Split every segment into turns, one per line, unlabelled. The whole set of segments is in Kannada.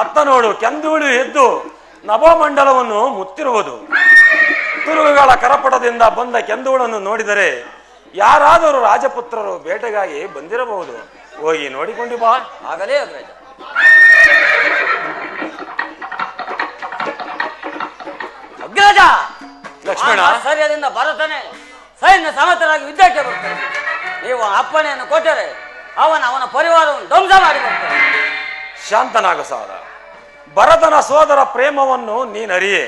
ಅತ್ತ ನೋಡು, ಕೆಂದುಳು ಎದ್ದು ನಭೋಮಂಡಲವನ್ನು ಮುತ್ತಿರುವುದು. ತುರುಗುಗಳ ಕರಪಟದಿಂದ ಬಂದ ಕೆಂದುಳನ್ನು ನೋಡಿದರೆ ಯಾರಾದರೂ ರಾಜಪುತ್ರರು ಬೇಟೆಗಾಗಿ ಬಂದಿರಬಹುದು. ಹೋಗಿ ನೋಡಿಕೊಂಡು ಬಾ.
ಆಗಲೇ ಅಗ್ರಜ. ಅಗ್ರಜ,
ಲಕ್ಷ್ಮಣ,
ಆಶ್ಚರ್ಯದಿಂದ ಭರತನೇ ಸೈನ್ಯ ಸಮೇತರಾಗಿ ಯುದ್ಧಕ್ಕೆ ಬರ್ತಾರೆ. ನೀವು ಅಪ್ಪಣೆಯನ್ನು ಕೊಟ್ಟರೆ ಅವನ ಪರಿವಾರವನ್ನು ಧ್ವಂಸ ಮಾಡಿ ಬರ್ತಾರೆ.
ಶಾಂತನಾಗ ಸಾರ. ಭರತನ ಸೋದರ ಪ್ರೇಮವನ್ನು ನೀನರಿಯೇ.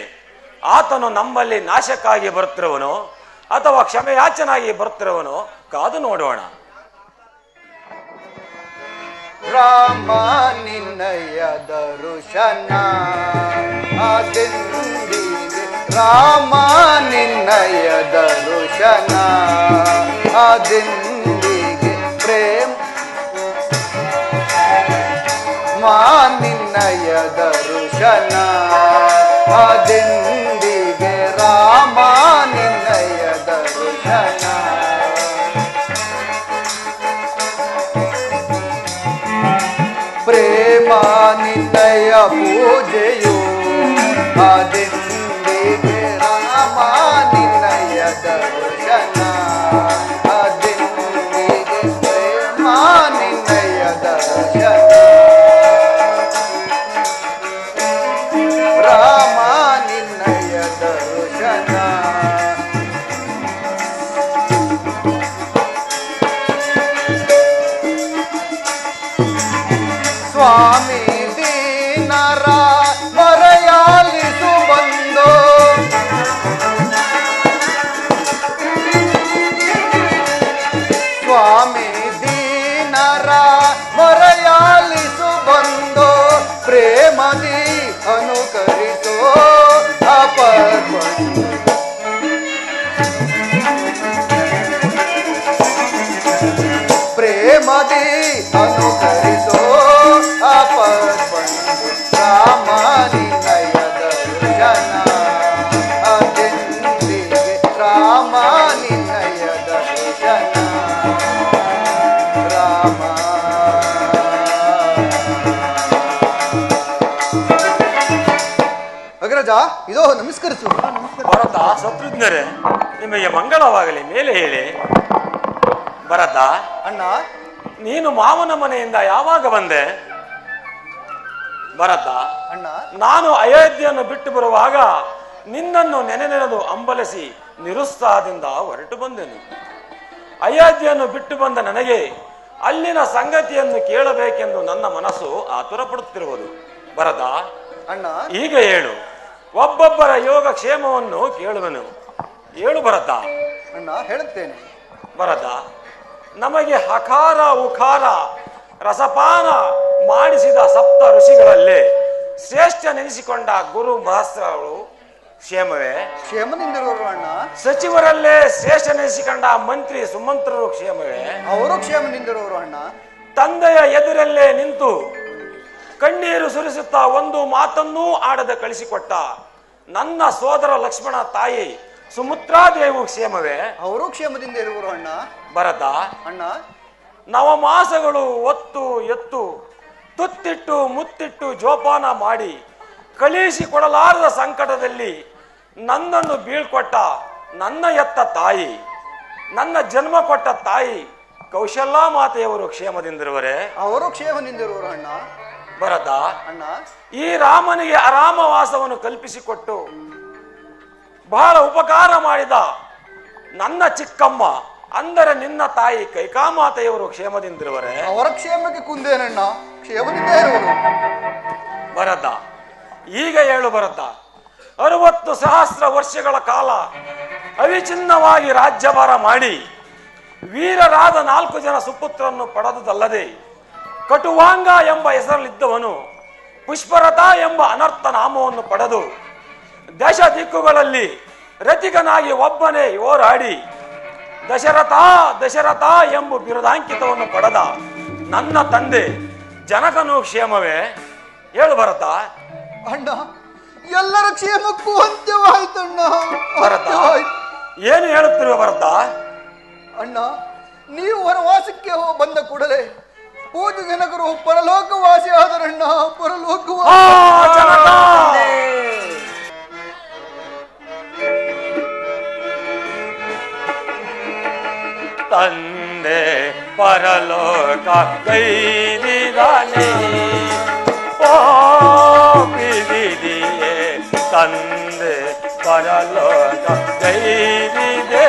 ಆತನು ನಮ್ಮಲ್ಲಿ ನಾಶಕ್ಕಾಗಿ ಬರುತ್ತಿರುವನೋ ಅಥವಾ ಕ್ಷಮೆಯಾಚನಾಗಿ ಬರುತ್ತಿರುವನೋ ಕಾದು ನೋಡೋಣ.
ರಾಮ ನಿನ್ನಯ ದರುಶನ ಆದಿಂದಿಗೆ, ರಾಮ ನಿನ್ನಯ ದರುಶನ ಆದಿಂದಿಗೆ, ಪ್ರೇಮ ನಿನ್ನಯ ದರುಶನ ಆದಿಂದಿಗೆ, ರಾಮ ನಿನ್ನಯ ದರುಶನ. ಪ್ರೇಮ ನಿನ್ನಯ ಪೂಜೆಯು ಆದಿಂದಿಗೆ, ರಾಮ ನಿನ್ನಯ ದರ್ಶನ ಆದಿಂದಿಗೆ, ಪ್ರೇಮ ನಿನ್ನಯ ದರ್ಶನ, ರಾಮ ನಿನ್ನಯ ದರ್ಶನ. ಸ್ವಾಮಿ ದೀನರ ಮರೆಯಾಲಿಸು ಬಂದು, ಸ್ವಾಮಿ ದೀನರ ಮರೆಯಾಲಿಸು ಬಂದು, ಪ್ರೇಮದಿ ಅನುಕರಿಸೋ ಅಪರ್ಬಂದು, ಪ್ರೇಮದಿ ಅನುಕರಿಸೋ ಅಪರ್ಬಂದು, ರಾಮ ನಿನ್ನಯ ದರ್ಶನ ಆದಿಂದಿಗೆ, ರಾಮ ನಿನ್ನಯ ದರ್ಶನ, ರಾಮ. ಅಗ್ರಜ, ಇದೋ ನಮಸ್ಕರಿಸು.
ಭರತ, ಶತ್ರುಘ್ನರೇ, ನಿಮಗೆ ಮಂಗಳವಾಗಲಿ. ಮೇಲೆ ಹೇಳಿ. ಭರತ
ಅಣ್ಣ,
ನೀನು ಮಾವನ ಮನೆಯಿಂದ ಯಾವಾಗ ಬಂದೆ? ಭರತ,
ಅಣ್ಣ,
ನಾನು ಅಯೋಧ್ಯೆಯನ್ನು ಬಿಟ್ಟು ಬರುವಾಗ ನಿನ್ನನ್ನು ನೆನೆದು ಅಂಬಲಿಸಿ ನಿರುತ್ಸಾಹದಿಂದ ಹೊರಟು ಬಂದೆನು. ಅಯೋಧ್ಯೆಯನ್ನು ಬಿಟ್ಟು ಬಂದ ನನಗೆ ಅಲ್ಲಿನ ಸಂಗತಿಯನ್ನು ಕೇಳಬೇಕೆಂದು ನನ್ನ ಮನಸ್ಸು ಆತುರ ಪಡುತ್ತಿರುವುದು. ಭರತ,
ಅಣ್ಣ,
ಈಗ ಹೇಳು. ಒಬ್ಬೊಬ್ಬರ ಯೋಗ ಕ್ಷೇಮವನ್ನು ಕೇಳುವೆನು. ಹೇಳು ಭರತ.
ಅಣ್ಣ, ಹೇಳುತ್ತೇನೆ.
ಭರತ, ನಮಗೆ ಹಕಾರ ಉಕಾರ ರಸಪಾನ ಮಾಡಿಸಿದ ಸಪ್ತ ಋಷಿಗಳಲ್ಲೇ ಶ್ರೇಷ್ಠ ನೆನೆಸಿಕೊಂಡ ಗುರು ಮಹಸ್ರರು ಕ್ಷೇಮವೇ?
ಕ್ಷೇಮದಿಂದಿರುವರು ಅಣ್ಣ.
ಸಚಿವರಲ್ಲೇ ಶ್ರೇಷ್ಠ ನೆನೆಸಿಕೊಂಡ ಮಂತ್ರಿ ಸುಮಂತ್ರರು ಕ್ಷೇಮವೇ?
ಅವರು ಕ್ಷೇಮದಿಂದಿರುವರು ಅಣ್ಣ.
ತಂದೆಯ ಎದುರಲ್ಲೇ ನಿಂತು ಕಣ್ಣೀರು ಸುರಿಸುತ್ತಾ ಒಂದು ಮಾತನ್ನೂ ಆಡದೆ ಕಳಿಸಿಕೊಟ್ಟ ನನ್ನ ಸೋದರ ಲಕ್ಷ್ಮಣ ತಾಯಿ ಸುಮಿತ್ರಾದೇವು ಕ್ಷೇಮವೇ?
ಅವರು ಕ್ಷೇಮದಿಂದ ಇರುವರು ಅಣ್ಣ.
ಭರತ,
ಅಣ್ಣ,
ನವಮಾಸಗಳು ಒತ್ತು ಎತ್ತು ತುತ್ತಿಟ್ಟು ಮುತ್ತಿಟ್ಟು ಜೋಪಾನ ಮಾಡಿ ಕಳಿಸಿಕೊಡಲಾರದ ಸಂಕಟದಲ್ಲಿ ನನ್ನನ್ನು ಬೀಳ್ಕೊಟ್ಟ ನನ್ನ ಎತ್ತ ತಾಯಿ, ನನ್ನ ಜನ್ಮ ಕೊಟ್ಟ ತಾಯಿ ಕೌಶಲ್ಯಾ ಮಾತೆಯವರು ಕ್ಷೇಮದಿಂದಿರುವರೆ?
ಅವರು ಕ್ಷೇಮದಿಂದಿರುವರು ಅಣ್ಣ.
ಭರತ,
ಅಣ್ಣ,
ಈ ರಾಮನಿಗೆ ಆರಾಮವಾಸವನ್ನು ಕಲ್ಪಿಸಿಕೊಟ್ಟು ಬಹಳ ಉಪಕಾರ ಮಾಡಿದ ನನ್ನ ಚಿಕ್ಕಮ್ಮ ಅಂದರೆ ನಿನ್ನ ತಾಯಿ ಕೈಕಾಮಾತೆಯವರು ಕ್ಷೇಮದಿಂದಿರುವರೆ?
ಅವರ ಕ್ಷೇಮಕ್ಕೆ ಕುಂದೇನಣ್ಣ, ಕ್ಷೇಮದಿಂದ ಇರುವರು.
ಭರತ, ಈಗ ಹೇಳು ಭರತ. 60 ಸಹಸ್ರ ವರ್ಷಗಳ ಕಾಲ ಅವಿಚ್ಛಿನ್ನವಾಗಿ ರಾಜ್ಯಭಾರ ಮಾಡಿ ವೀರರಾದ 4 ಜನ ಸುಪುತ್ರನ್ನು ಪಡೆದುದಲ್ಲದೆ ಕಟುವಾಂಗ ಎಂಬ ಹೆಸರಲ್ಲಿದ್ದವನು ಪುಷ್ಪರಥ ಎಂಬ ಅನರ್ಥ ನಾಮವನ್ನು ಪಡೆದು ದಶ ದಿಕ್ಕುಗಳಲ್ಲಿ ರತಿಕನಾಗಿ ಒಬ್ಬನೇ ಹೋರಾಡಿ ದಶರಥ ದಶರಥ ಎಂಬ ಬಿರುದಾಂಕಿತವನ್ನು ಪಡೆದ ನನ್ನ ತಂದೆ ಜನಕನು ಕ್ಷೇಮವೇ? ಹೇಳು ಭರತ.
ಅಣ್ಣ, ಎಲ್ಲರ ಕ್ಷೇಮಕ್ಕೂ ಅಂತ್ಯವಾಯ್ತಣ್ಣ.
ಭರತ, ಏನು ಹೇಳುತ್ತಿರುವ ಭರತ?
ಅಣ್ಣ, ನೀವು ವನವಾಸಕ್ಕೆ ಬಂದ ಕೂಡಲೇ ಪೂಜ್ಯ ಜನಕರು ಪರಲೋಕವಾಸಿ ಅಣ್ಣ ಪರಲೋಕವ
ಜನಕ ತಂದೆ ಪರಲೋಕ ಕೈದಿದಾನೆ ಬಿದಿಯೇ ತಂದೆ ಪರಲೋಕ ಕೈದಿದೆಯೇ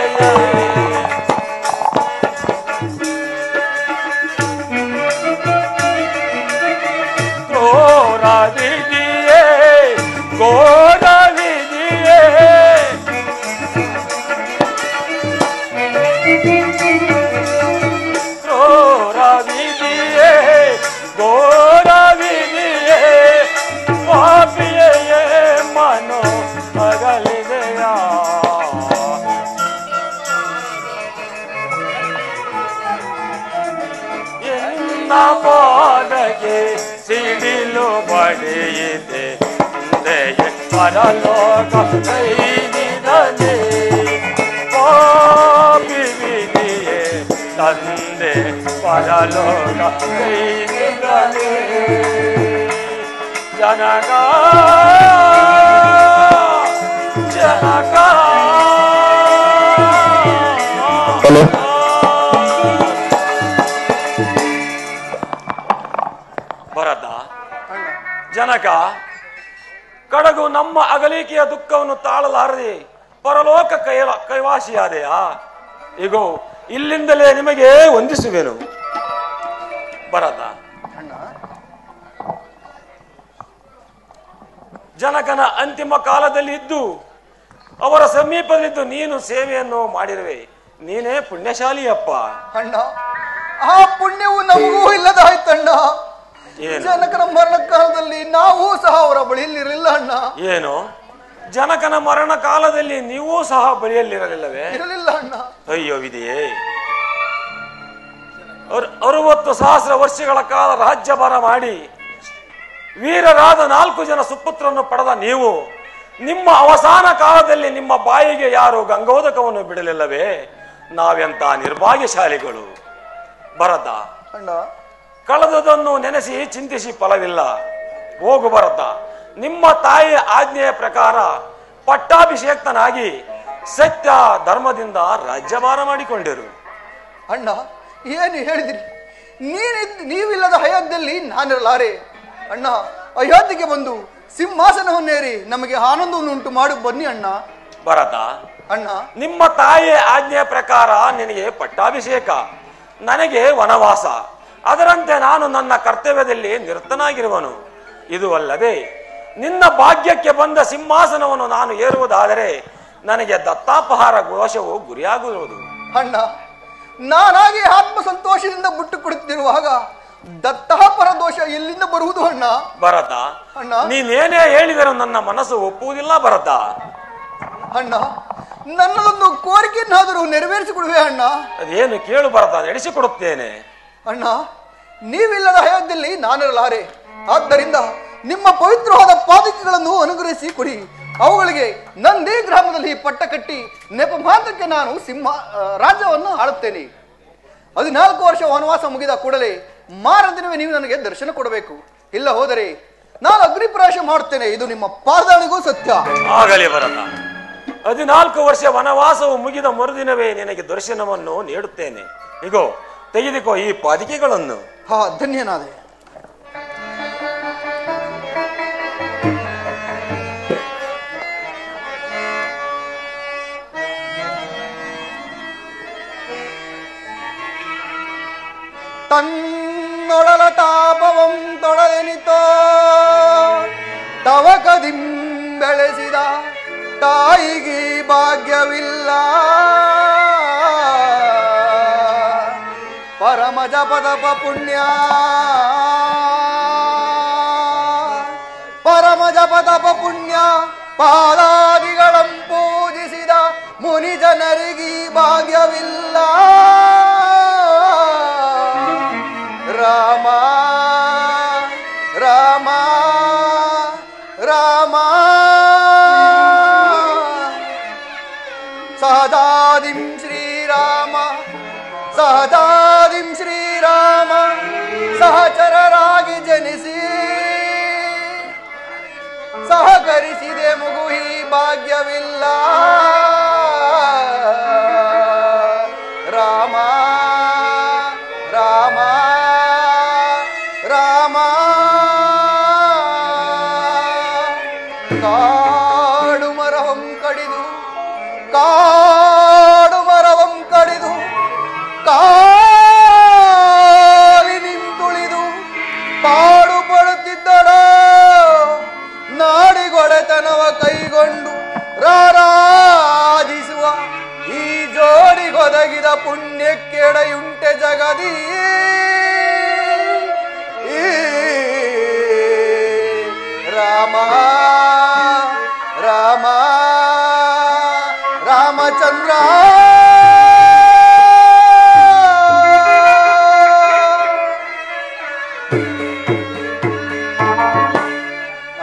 ಘೋರವಿದೆಯೇ ಘೋರವಿದೆಯೇ ಘೋರವಿದೆಯೇ ಘೋರವಿದೆಯೇ ಪಾಪಿಯೇ ಮನೋ ಅಗಲಿದೆಯಾ ಎನ್ನ ಪಾದಕ್ಕೆ ಸಿಡಿಲು ಬಡಿಯಿದೆ ತಂದೆಯೇ ಪರಲೋಕ ಕೈದಿದನೆ ಪಾಪಿವಿದೆಯೇ ತಂದೆ ಪರಲೋಕ ಕೈದಿದನೆ ಜನಕ ಜನಕ ಭರತ ಜನಕ ಕಡಗು ನಮ್ಮ ಅಗಲಿಕೆಯ ದುಃಖವನ್ನು ತಾಳಲಾರದೆ ಪರಲೋಕ ಕೈವಾಸಿಯಾದೆಯಾ ಈಗೋ ಇಲ್ಲಿಂದಲೇ ನಿಮಗೆ ವಂದಿಸುವೆನು ಭರತ ಜನಕನ ಅಂತಿಮ ಕಾಲದಲ್ಲಿ ಇದ್ದು ಅವರ ಸಮೀಪದಲ್ಲಿದ್ದು ನೀನು ಸೇವೆಯನ್ನು ಮಾಡಿರುವೆ ನೀನೇ ಪುಣ್ಯಶಾಲಿಯಪ್ಪ
ಅಣ್ಣ ಆ ಪುಣ್ಯವು ನಮಗೂ ಇಲ್ಲದಾಯ್ತಣ್ಣ ಜನಕನ ಮರಣ ಕಾಲದಲ್ಲಿ ನಾವು ಸಹ ಅವರ ಬಳಿಯಲ್ಲಿರಲಿಲ್ಲ ಅಣ್ಣ
ಏನು ಜನಕನ ಮರಣ ಕಾಲದಲ್ಲಿ ನೀವೂ ಸಹ ಬಳಿಯಲ್ಲಿರಲಿಲ್ಲವೇ
ಇರಲಿಲ್ಲ ಅಣ್ಣ
ಅಯ್ಯೋ ವಿಧಿಯೇ 60,000 ವರ್ಷಗಳ ಕಾಲ ರಾಜ್ಯಭಾರ ಮಾಡಿ ವೀರರಾದ 4 ಜನ ಸುಪುತ್ರರನ್ನು ಪಡೆದ ನೀವು ನಿಮ್ಮ ಅವಸಾನ ಕಾಲದಲ್ಲಿ ನಿಮ್ಮ ಬಾಯಿಗೆ ಯಾರು ಗಂಗೋದಕವನ್ನು ಬಿಡಲಿಲ್ಲವೇ ನಾವೆಂತ ನಿರ್ಭಾಗ್ಯಶಾಲಿಗಳು ಭರತ
ಅಣ್ಣ
ಕಳೆದುದನ್ನು ನೆನೆಸಿ ಚಿಂತಿಸಿ ಫಲವಿಲ್ಲ ಹೋಗು ಭರತ ನಿಮ್ಮ ತಾಯಿಯ ಆಜ್ಞೆಯ ಪ್ರಕಾರ ಪಟ್ಟಾಭಿಷೇಕ್ತನಾಗಿ ಸತ್ಯ ಧರ್ಮದಿಂದ ರಾಜ್ಯಭಾರ ಮಾಡಿಕೊಂಡಿರು
ಅಣ್ಣ ಏನು ಹೇಳಿದಿರಿ ನೀವಿಲ್ಲದ ಅಯೋಧ್ಯೆಯಲ್ಲಿ ನಾನಿರಲಾರೆ ಅಣ್ಣ ಅಯೋಧ್ಯೆಗೆ ಬಂದು ಸಿಂಹಾಸನವನ್ನೇರಿ ನಮಗೆ ಆನಂದವನ್ನು ಉಂಟು ಮಾಡಿ ಬನ್ನಿ ಅಣ್ಣ
ಭರತ
ಅಣ್ಣ
ನಿಮ್ಮ ತಾಯಿಯ ಆಜ್ಞೆಯ ಪ್ರಕಾರ ನಿನಗೆ ಪಟ್ಟಾಭಿಷೇಕ ನನಗೆ ವನವಾಸ ಅದರಂತೆ ನಾನು ನನ್ನ ಕರ್ತವ್ಯದಲ್ಲಿ ನಿರತನಾಗಿರುವನು ಇದು ಅಲ್ಲದೆ ನಿನ್ನ ಭಾಗ್ಯಕ್ಕೆ ಬಂದ ಸಿಂಹಾಸನವನ್ನು ನಾನು ಏರುವುದಾದರೆ ನನಗೆ ದತ್ತಾಪಹಾರ ಘೋಷವು ಗುರಿಯಾಗುವುದು
ಅಣ್ಣ ನಾನಾಗಿ ಆತ್ಮ ಸಂತೋಷದಿಂದ ಬಿಟ್ಟು ಕೊಡುತ್ತಿರುವಾಗ ದತ್ತಾಪರ ದೋಷ ಎಲ್ಲಿಂದ ಬರುವುದು ಅಣ್ಣ
ಭರತ
ಅಣ್ಣ
ನೀನೇನೇ ಹೇಳಿದರೂ ನನ್ನ ಮನಸ್ಸು ಒಪ್ಪುವುದಿಲ್ಲ ಭರತ
ಅಣ್ಣ ನನ್ನದೊಂದು ಕೋರಿಕೆಯನ್ನಾದರೂ ನೆರವೇರಿಸಿಕೊಡುವೆ ಅಣ್ಣ
ಅದೇನು ಕೇಳು ಭರತ ನಡೆಸಿಕೊಡುತ್ತೇನೆ
ಅಣ್ಣ ನೀವಿಲ್ಲದ ಅಯೋಧ್ಯೆಯಲ್ಲಿ ನಾನಿರಲಾರೆ ಆದ್ದರಿಂದ ನಿಮ್ಮ ಪವಿತ್ರವಾದ ಪಾದಕೆಗಳನ್ನು ಅನುಗ್ರಹಿಸಿ ಕೊಡಿ ಅವುಗಳಿಗೆ ನಂದಿ ಗ್ರಾಮದಲ್ಲಿ ಪಟ್ಟ ಕಟ್ಟಿ ನೆಪ ಮಾತ್ರಕ್ಕೆ ನಾನು ರಾಜ್ಯವನ್ನು ಆಳುತ್ತೇನೆ 14 ವರ್ಷ ವನವಾಸ ಮುಗಿದ ಕೂಡಲೇ ಮಾರದಿನವೇ ನೀವು ನನಗೆ ದರ್ಶನ ಕೊಡಬೇಕು ಇಲ್ಲ ಹೋದರೆ ನಾನು ಅಗ್ನಿಪ್ರವೇಶ ಮಾಡುತ್ತೇನೆ ಇದು ನಿಮ್ಮ ಪಾದಾಣಿಗೂ ಸತ್ಯ
ಆಗಲಿ ಭರತ 14 ವರ್ಷ ವನವಾಸವು ಮುಗಿದ ಮರುದಿನವೇ ನಿನಗೆ ದರ್ಶನವನ್ನು ನೀಡುತ್ತೇನೆ ಇಗೋ ತೆಗೆದುಕೋ ಈ ಪಾದಿಕೆಗಳನ್ನು
ಧನ್ಯನಾದೆ ತನ್ನೊಡಲ ತಾಪವಂ ತೊಡಲೆನಿತೋ ತವಕದಿಂ ಬೆಳೆಸಿದ ತಾಯಿಗೆ ಭಾಗ್ಯವಿಲ್ಲ ಪರಮ ಜಪದಪ ಪುಣ್ಯ ಪರಮ ಜಪದಪ ಪುಣ್ಯ ಪಾದಾದಿಗಳಂ ಪೂಜಿಸಿದ ಮುನಿ ಜನರಿಗೆ ಭಾಗ್ಯವಿಲ್ಲ ರಾಮ ರಾಮ ರಾಮ ಸಹಜಾದಿಂ ಶ್ರೀರಾಮ ಸಹಜಾದಿಂ ಶ್ರೀರಾಮ ಸಹಚರರಾಗಿ ಜನಿಸಿ ಭಾಗ್ಯವಿಲ್ಲ ರಾಮ ರಾಮ ರಾಮ ಕಾಡು ಮರವಂ ಕಡಿದು ಕಾಲಿ ನಿಂತುಳಿದು ಪಾಡು ಪಡುತ್ತಿದ್ದಡ ನಾಡಿಗೊಡೆತನವ ಕೈಗೊಂಡು ರಾರಾಜಿಸುವ ಈ ಜೋಡಿಗೊದಗಿದ ಪುಣ್ಯಕ್ಕೆಡೆಯುಂಟೆ ಜಗದಿ ರಾಮ ರಾಮ ರಾಮಚಂದ್ರ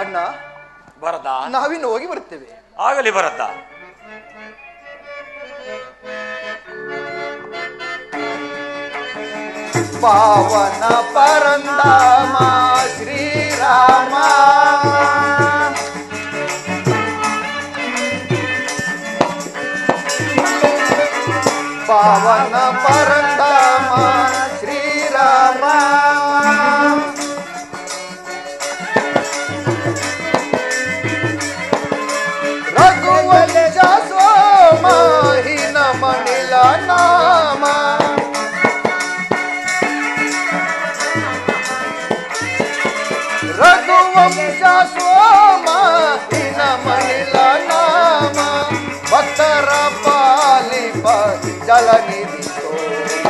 ಅಣ್ಣ
ಭರತ,
ನಾವಿನ್ನು ಹೋಗಿ ಬರುತ್ತೇವೆ.
ಆಗಲಿ ಭರತ.
ಪಾವನ ಪರಂಧಾಮ ಶ್ರೀರಾಮ ಪಾವನ ಪರಂಧಾಮ ಶ್ರೀರಾಮ ರಘುವಂಶ ಸೋಮ ಹಿನ ಮಣಿಲ ನಾಮ ರಘುವಂಶ ಸೋಮ ಹಿನ ಮಣಿಲ ನಾಮ ಭಕ್ತರ ಪಾಲಿಪ ಜಲನಿಧಿ ಸೋಮ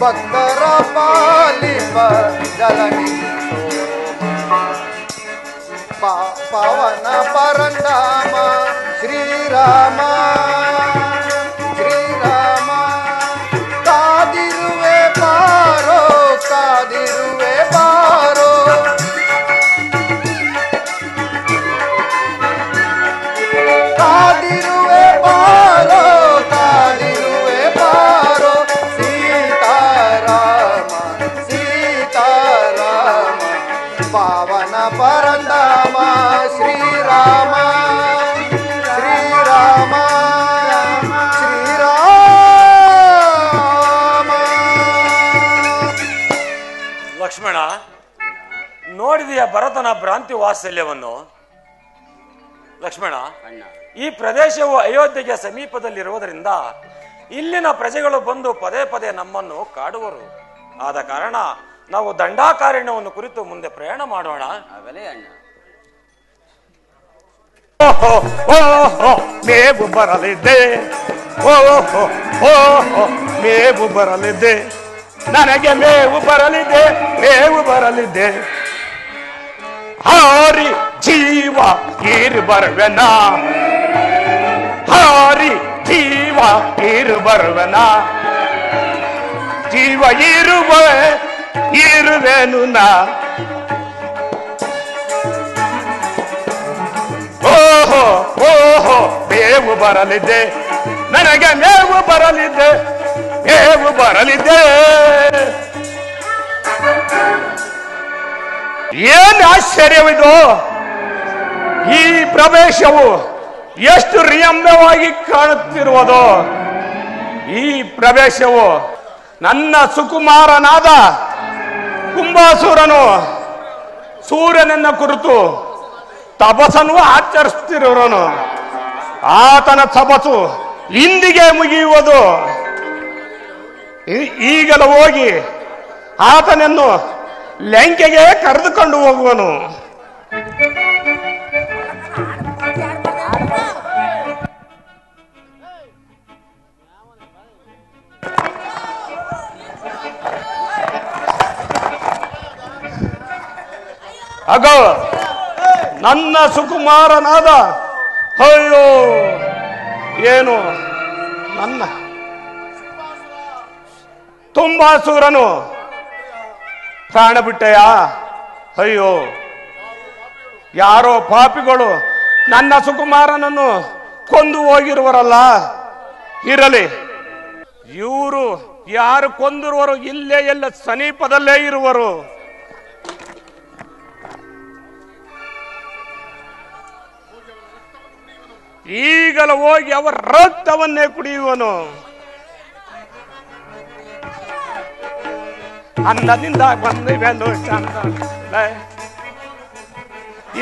ಭಕ್ತರ ಪಾಲಿಪ ಜಲನಿಧಿ ಸೋಮ ಪವನ ಪರಂಧಾಮ ಶ್ರೀರಾಮ ಶ್ರೀರಾಮ ಕಾದಿರುವೆ ಬಾರೋ ಕಾದಿರುವೆ ಬಾರೋ ಕಾದಿರುವೆ ಬಾರೋ ಕಾದಿರುವೆ ಬಾರೋ ಸೀತಾರಾಮ ಸೀತಾರಾಮ ಪಾವನ ಪರಂಧಾಮ ಶ್ರೀರಾಮ ಶ್ರೀರಾಮ ಶ್ರೀರಾಮ.
ಲಕ್ಷ್ಮಣ, ನೋಡಿದೆಯ ಭರತನ ಭ್ರಾಂತಿ ವಾತ್ಸಲ್ಯವನ್ನು? ಲಕ್ಷ್ಮಣ, ಈ ಪ್ರದೇಶವು ಅಯೋಧ್ಯೆಗೆ ಸಮೀಪದಲ್ಲಿರುವುದರಿಂದ ಇಲ್ಲಿನ ಪ್ರಜೆಗಳು ಬಂದು ಪದೇ ಪದೇ ನಮ್ಮನ್ನು ಕಾಡುವರು. ಆದ ಕಾರಣ ನಾವು ದಂಡಾಕಾರಣ್ಯವನ್ನು ಕುರಿತು ಮುಂದೆ ಪ್ರಯಾಣ ಮಾಡೋಣ.
ಆಗಲೇ ಅಣ್ಣ.
ಮೇವು ಬರಲಿದ್ದೆ, ಓಹೋ ಓಹೋ ಮೇವು ಬರಲಿದ್ದೆ, ನನಗೆ ಮೇವು ಬರಲಿದೆ, ಮೇವು ಬರಲಿದೆ. ಹಾರಿ ಜೀವ ಈರು ಬರುವೆನ, ಹಾರಿ ಜೀವ ಈರು ಬರುವೆನ, ಜೀವ ಇರುವೆನು ನಾ. ಓಹೋ ಓಹೋ ಮೇವು ಬರಲಿದೆ, ನನಗೆ ಮೇವು ಬರಲಿದೆ, ಮೇವು ಬರಲಿದೆ. ಏನು ಆಶ್ಚರ್ಯವಿದು! ಈ ಪ್ರವೇಶವು ಎಷ್ಟು ರಮ್ಯವಾಗಿ ಕಾಣುತ್ತಿರುವುದು. ಈ ಪ್ರವೇಶವು ನನ್ನ ಸುಕುಮಾರನಾದ ಕುಂಭಾಸುರನು ಸೂರ್ಯನನ್ನ ಕುರಿತು ತಪಸ್ಸನ್ನು ಆಚರಿಸುತ್ತಿರುವನು. ಆತನ ತಪಸ್ಸು ಇಂದಿಗೆ ಮುಗಿಯುವುದು. ಈಗಲೂ ಹೋಗಿ ಆತನನ್ನು ಲಂಕೆಗೆ ಕರೆದುಕೊಂಡು ಹೋಗುವನು. ಅಗ ನನ್ನ ಸುಕುಮಾರನಾದ ಅಯ್ಯೋ ಏನು ನನ್ನ ತುಂಬಾಸುರನು ಪ್ರಾಣ ಬಿಟ್ಟೆಯ. ಅಯ್ಯೋ, ಯಾರೋ ಪಾಪಿಗಳು ನನ್ನ ಸುಕುಮಾರನನ್ನು ಕೊಂದು ಹೋಗಿರುವರಲ್ಲ. ಇರಲಿ, ಇವರು ಯಾರು ಕೊಂದಿರುವರು ಇಲ್ಲೇ ಎಲ್ಲ ಸಮೀಪದಲ್ಲೇ ಇರುವರು. ಈಗಲೂ ಹೋಗಿ ಅವರ ರಕ್ತವನ್ನೇ ಕುಡಿಯುವನು. ಅನ್ನದಿಂದ ಬಂದಿವೆನು ಚಂದ,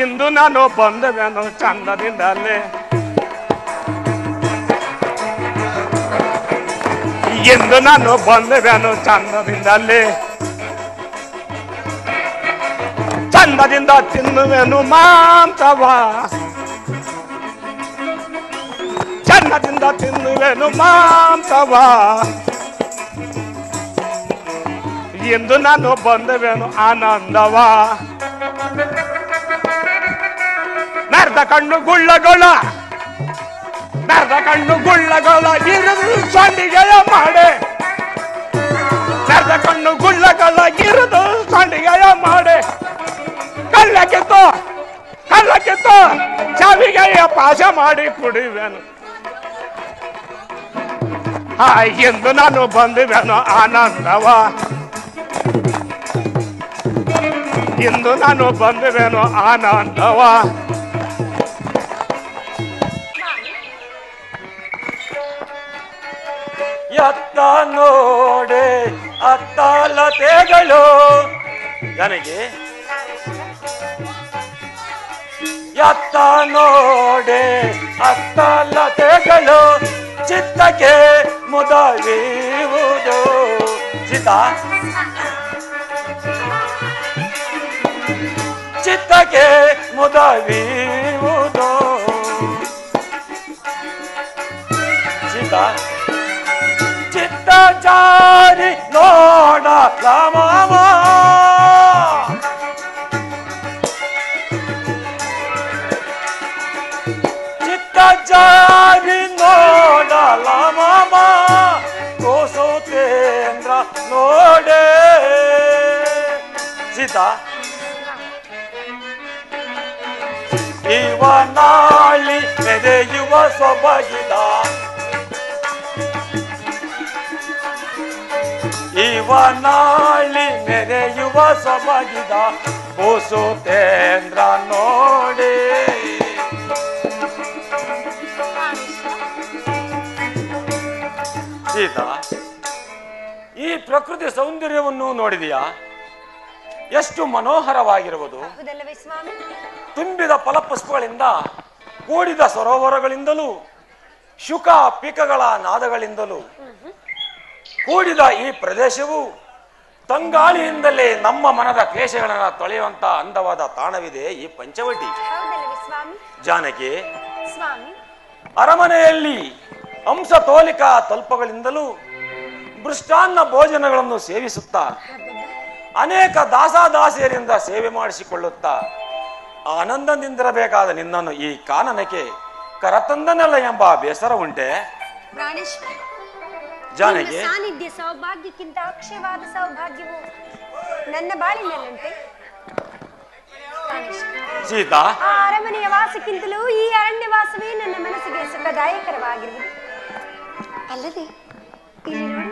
ಇಂದು ನಾನು ಬಂದವೆನು ಚಂದದಿಂದಲೇ. ಎಂದು ನಾನು ಬಂದವೆನು ಚಂದದಿಂದಲೇ. ಚಂದದಿಂದ ತಿನ್ನುವೆನು ಮಾಂಸವ, ಚಂದದಿಂದ ತಿನ್ನುವೆನು ಮಾಂಸವ. ಎಂದು ನಾನು ಬಂದವೆನು ಆನಂದವ. ನೆರೆದ ಕಣ್ಣು ಗುಳ್ಳಗೊಳ, ನೆರೆದ ಕಣ್ಣು ಗುಳ್ಳಗೊಳ ಇರುದು ಸಂಡಿಗೆಯ ಮಾಡೆ. ನೆರೆದ ಕಣ್ಣು ಗುಳ್ಳಗೊಳ ಇರುದು ಸಂಡಿಗೆಯ ಮಾಡೆ. ಕಲ್ಲಕ್ಕಿತ್ತು ಕಲ್ಲಕ್ಕಿತ್ತು ಸಾವಿಗೆಯ ಪಾಶ ಮಾಡಿ ಕುಡಿವೆನು. ಎಂದು ನಾನು ಬಂದಿವೆನು ಆನಂದವ. ಎಂದು ನಾನು ಬಂದಿವೆನು ಆನಂದವ.
ಎತ್ತ ನೋಡೆ ಅತ್ತಲತೆಗಳು ನನಗೆ, ಎತ್ತ ನೋಡೆ ಅತ್ತಲತೆಗಳು ಚಿತ್ತಕ್ಕೆ ಮುದವಿರುವುದು. ಚಿತ್ತ ಚಿತ್ತಕ್ಕೆ ಮುದವಿರುವುದು. ಚಿತ್ತ ಚಿತ್ತಚಾರಿ ನೋಡ ರಾಮ, ಚಿತ್ತಚಾರಿ ನೋಡ ರಾಮ ಕೋಸೋತೇಂದ್ರ ನೋಡೆ. ಸೀತಾ ಇವ ನಾಳಿ ಮೆರೆಯುವ ಸೊಬಗಿದ, ಇವ ನಾಳಿ ಮೆರೆಯುವ ಸೊಬಗಿದ ಕೋಸೋತೇಂದ್ರ ನೋಡೆ. ಸೀತಾ ಈ ಪ್ರಕೃತಿ ಸೌಂದರ್ಯವನ್ನು ನೋಡಿದೆಯಾ? ಎಷ್ಟು ಮನೋಹರವಾಗಿರುವುದು. ತುಂಬಿದ ಫಲಪುಷ್ಪಗಳಿಂದ ಕೂಡಿದ ಸರೋವರಗಳಿಂದಲೂ ಶುಕ ಪಿಕಗಳ ನಾದಗಳಿಂದಲೂ ಕೂಡಿದ ಈ ಪ್ರದೇಶವು ತಂಗಾಳಿಯಿಂದಲೇ ನಮ್ಮ ಮನದ ಕ್ಲೇಶಗಳನ್ನು ತೊಳೆಯುವಂತ ಅಂದವಾದ ತಾಣವಿದೆ ಈ ಪಂಚವಟಿ. ಜಾನಕಿ, ಅರಮನೆಯಲ್ಲಿ ಹಂಸ ತೋಲಿಕಾ ತಲ್ಪಗಳಿಂದಲೂ ಮೃಷ್ಟಾನ್ನ ಭೋಜನಗಳನ್ನು ಸೇವಿಸುತ್ತಾ ಅನೇಕ ದಾಸಾದಾಸಿಯರಿಂದ ಸೇವೆ ಮಾಡಿಸಿಕೊಳ್ಳುತ್ತಾ ಆನಂದದಿಂದಿರಬೇಕಾದ ನಿನ್ನನ್ನು ಈ ಕಾನನಕ್ಕೆ ಕರತಂದನಲ್ಲ ಎಂಬ ಬೇಸರ ಉಂಟೆ? ಜಾನಕಿ,
ಸಾನ್ನಿಧ್ಯ ಸೌಭಾಗ್ಯಕ್ಕಿಂತ ಅಕ್ಷಯವಾದ ಸೌಭಾಗ್ಯವು ನನ್ನ ಬಾಳಿನಲ್ಲಂತೆ.
ಸೀತಾ,
ಆ ಅರಮನೆಯ ವಾಸಕ್ಕಿಂತಲೂ ಈ ಅರಣ್ಯ ವಾಸವೇ ನನ್ನ ಮನಸ್ಸಿಗೆ ಸುಖದಾಯಕರವಾಗಿರುವುದು. ಅಲ್ಲದೆ ಇಲ್ಲಿ ನೋಡಿ,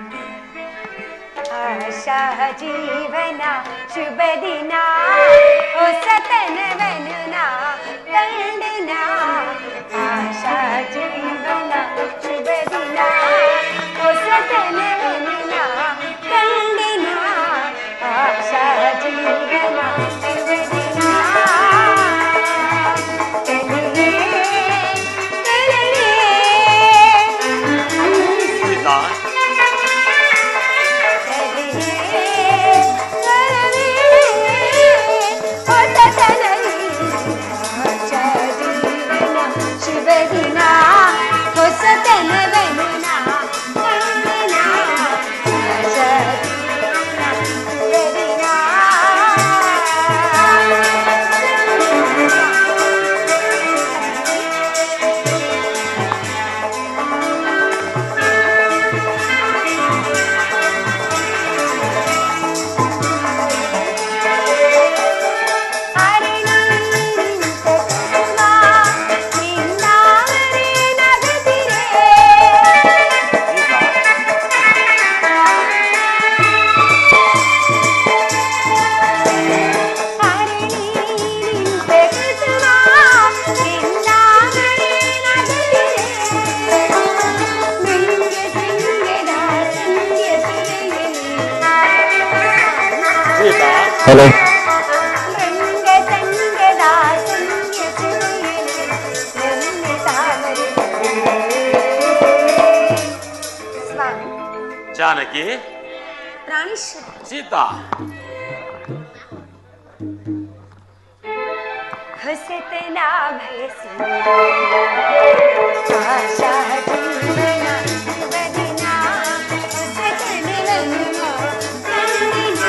ಆಶಾ ಜೀವನ ಶುಭ ದಿನ ಹೊಸತನವನು ನಾ ಕಂಡಿನ. ಆಶಾ ಜೀವನ ಶುಭ ದಿನ ಹೊಸತನವನು ನಾ ಕಂಡಿನ. ಆಶಾ ಜೀವನ ಶುಭ ದಿನ. ಹೊಸತನವನು ನಾ ಕಂಡಿನ.
ಹಲೋ.
ಜಾನಕಿ, ಸೀತಾ,
ಹೊಸತನ ಬಯಸಿ ಆಶಾ ಜೀವನ ಬದಿನ ಹೊಸತನವನ್ನು ಕಂಡಿನ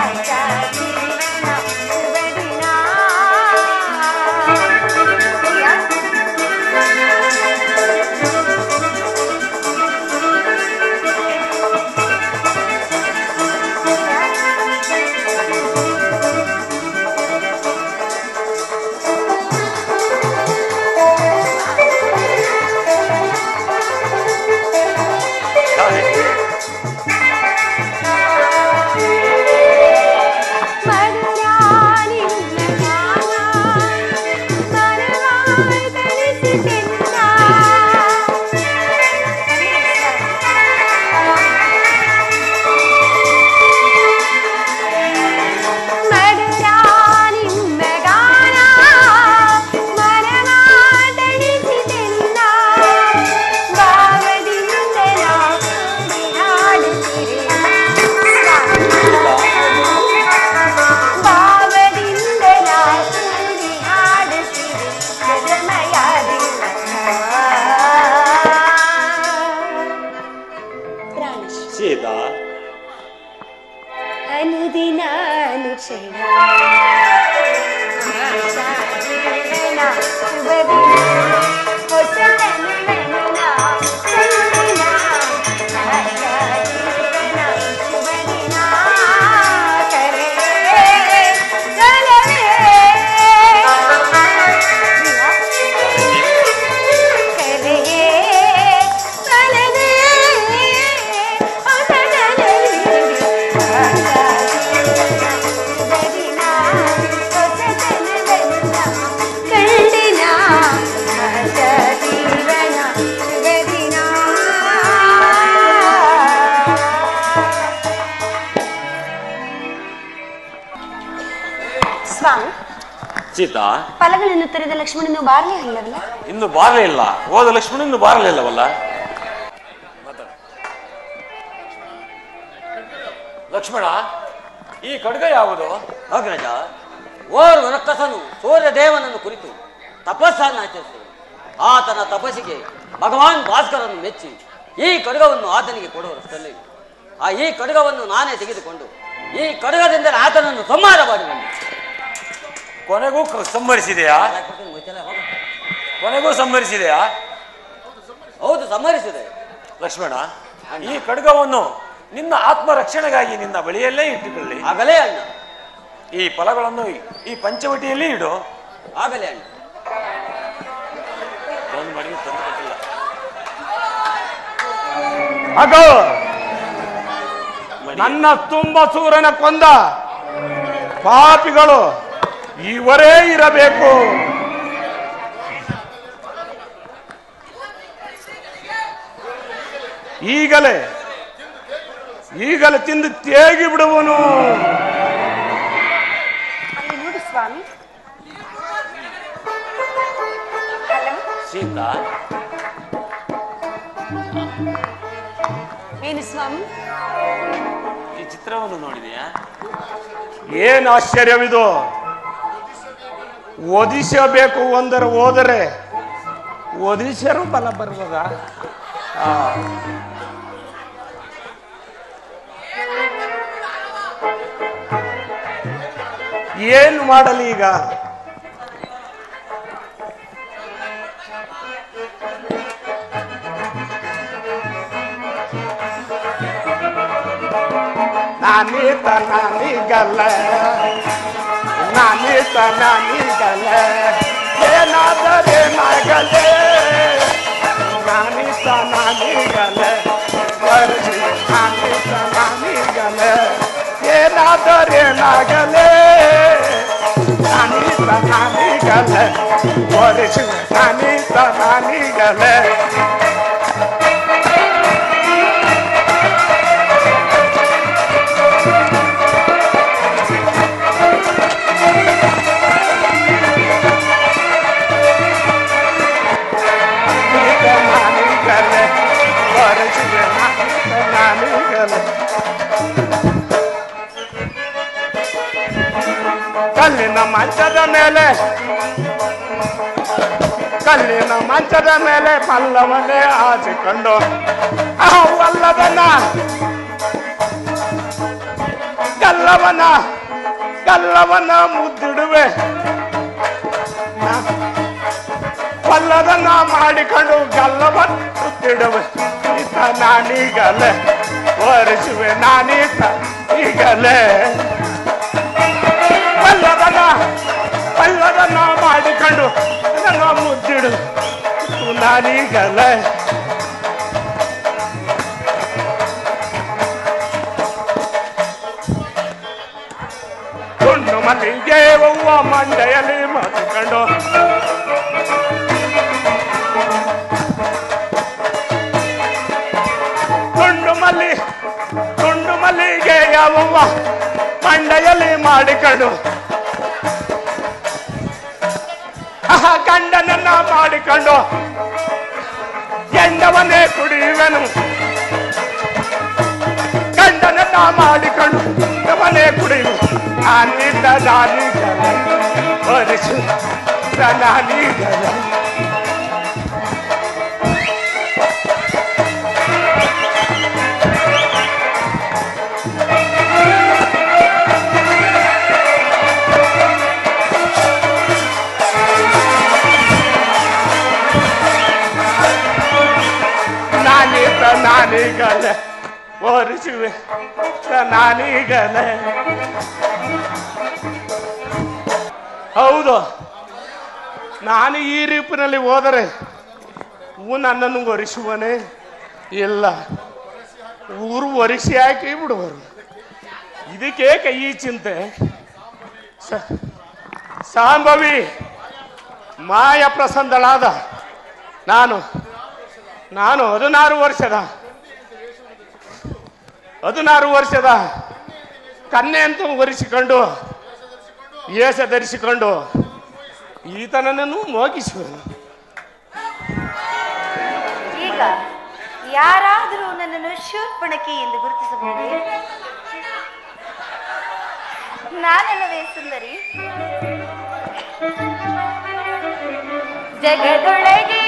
ಆಶಾ ಜೀವನ ಬದಿನ
ಸೀತಾ,
ಫಲಗಳನ್ನು ತೊರೆದ ಲಕ್ಷ್ಮಣ ಇನ್ನು ಬಾರಲೇ ಇಲ್ಲವಲ್ಲ?
ಇನ್ನು ಬಾರಲೇ ಇಲ್ಲ. ಹೋದ ಲಕ್ಷ್ಮಣ ಇನ್ನು ಬಾರಲೇ ಇಲ್ಲವಲ್ಲ? ಲಕ್ಷ್ಮಣ, ಈ ಖಡ್ಗ ಯಾವುದು?
ಅಗ್ರಜ, ಓರ್ವ ರಕ್ಕಸನು ಸೂರ್ಯದೇವನನ್ನು ಕುರಿತು ತಪಸ್ಸನ್ನು ಆಚರಿಸಿದನು. ಆತನ ತಪಸ್ಸಿಗೆ ಭಗವಾನ್ ಭಾಸ್ಕರನ್ನು ಮೆಚ್ಚಿ ಈ ಖಡ್ಗವನ್ನು ಆತನಿಗೆ ಕೊಡುವಷ್ಟರಲ್ಲಿ ಈ ಖಡ್ಗವನ್ನು ನಾನೇ ತೆಗೆದುಕೊಂಡು ಈ ಖಡ್ಗದಿಂದ ಆತನನ್ನು ಸಂಹಾರ ಮಾಡಿದನು.
ಕೊನೆಗೂ ಸಂಹರಿಸಿದೆಯಾ? ಕೊನೆಗೂ ಸಂಹರಿಸಿದೆಯಾ?
ಹೌದು, ಸಂಹರಿಸಿದೆ.
ಲಕ್ಷ್ಮಣ, ಈ ಖಡ್ಗವನ್ನು ನಿನ್ನ ಆತ್ಮರಕ್ಷಣೆಗಾಗಿ ನಿನ್ನ ಬಳಿಯಲ್ಲೇ ಇಟ್ಟುಕೊಳ್ಳಿ.
ಆಗಲೇ ಅಣ್ಣ.
ಈ ಫಲಗಳನ್ನು ಈ ಪಂಚವಟಿಯಲ್ಲಿ ಇಡು.
ಆಗಲೇ ಅಣ್ಣ.
ಅಗೋ, ನನ್ನ ತುಂಬ ಸೂರನ ಕೊಂದ ಪಾಪಿಗಳು ಇವರೇ ಇರಬೇಕು. ಈಗಲೇ ತಿಂದು ತೇಗಿ ಬಿಡುವನು.
ನೋಡಿ ಸ್ವಾಮಿ.
ಸೀತಾ,
ಏನು ಸ್ವಾಮಿ?
ಈ ಚಿತ್ರವನ್ನು ನೋಡಿದೆಯಾ?
ಏನು ಆಶ್ಚರ್ಯವಿದು! ಒದಿಸಬೇಕು ಒಂದರ ಹೋದರೆ ಒದಿಸರು ಬಲ ಬರುವಾಗ ಏನು ಮಾಡಲಿ ಈಗ? ನಾನೀತ ನಾನೀಗಲ್ಲ, ನಾನೀತ ನಾನೀಗಲ್ಲ, ಏನಾದರೇನಾಗಲೇ, ನಾನೀತ ನಾನೀಗಲ್ಲ, ನಾನೀತ ನಾನೀಗಲ್ಲ, ಏನಾದರೇನಾಗಲೇ, ನಾನೀತ ನಾನೀಗಲ್ಲ, ನಾನೀತ ನಾನೀಗಲ್ಲ. ಮಂಚದ ಮೇಲೆ ಕಲ್ಲಿನ ಮಂಚದ ಮೇಲೆ ಪಲ್ಲವನ್ನೇ ಹಾಸಿಕೊಂಡು ಅಲ್ಲದನ್ನ ಕಲ್ಲವನ್ನ ಮುದ್ದಿಡುವೆ ಪಲ್ಲದನ್ನ ಮಾಡಿಕೊಂಡು ಗಲ್ಲವನ್ನ ಮುದ್ದಿಡುವೆ ಈತ ನಾನೀಗಲೇ ಒರೆಸುವೆ ನಾನೀತ ಈಗಲೇ ಪಲ್ಲದನ್ನ ಮಾಡಿಕೊಂಡು ನನ್ನ ಮುದ್ದಿಡು ನಾನೀಗಲೇ ತುಂಡು ಮಲ್ಲಿಗೆ ಹೂವ ಮಂಡೆಯಲ್ಲಿ ಮಾಡಿಕೊಂಡು ತುಂಡು ಮಲ್ಲಿಗೆ ಹೂವ ಮಂಡೆಯಲ್ಲಿ ಮಾಡಿಕೊಂಡು ಗಂಡನನ್ನ ಮಾಡಿಕೊಂಡು ಎಂಡವನ್ನೇ ಕುಡಿಯುವೆನು ಗಂಡನನ್ನ ಮಾಡಿಕೊಂಡು ಎಂಡವನ್ನೇ ಕುಡಿಯುವೆ ನಾನಿದ್ದ ನಾನೀಗಲೇ ಒರೆಸು ನಾನೀಗಲೇ ನಾನೀಗಲೇ ಒರೆಸುವೆ ನಾನೀಗಲೇ ಹೌದು ನಾನು ಈ ರೀತಿನಲ್ಲಿ ಹೋದರೆ ನನ್ನನ್ನು ಒರೆಸುವನೇ ಇಲ್ಲ ಊರು ಒರೆಸಿ ಹಾಕಿ ಬಿಡುವರು ಇದಕ್ಕೇಕೆ ಈ ಚಿಂತೆ ಸಾಂಭವಿ ಮಾಯ ಪ್ರಸನ್ನಳಾದ ನಾನು 16 ವರ್ಷದ ಕನ್ಯೆ ಅಂತ ಒರೆಸಿಕೊಂಡು ಏಸ ಧರಿಸಿಕೊಂಡು ಈತನನ್ನು ಮೋಗಿಸುವನು
ಈಗ ಯಾರಾದರೂ ನನ್ನನ್ನು ಶೂರ್ಪಣಕಿ ಎಂದು ಗುರುತಿಸಬಹುದೇ? ನಾನಲ್ಲವೇ ಸುಂದರಿ? ಜಗದೊಳಗೆ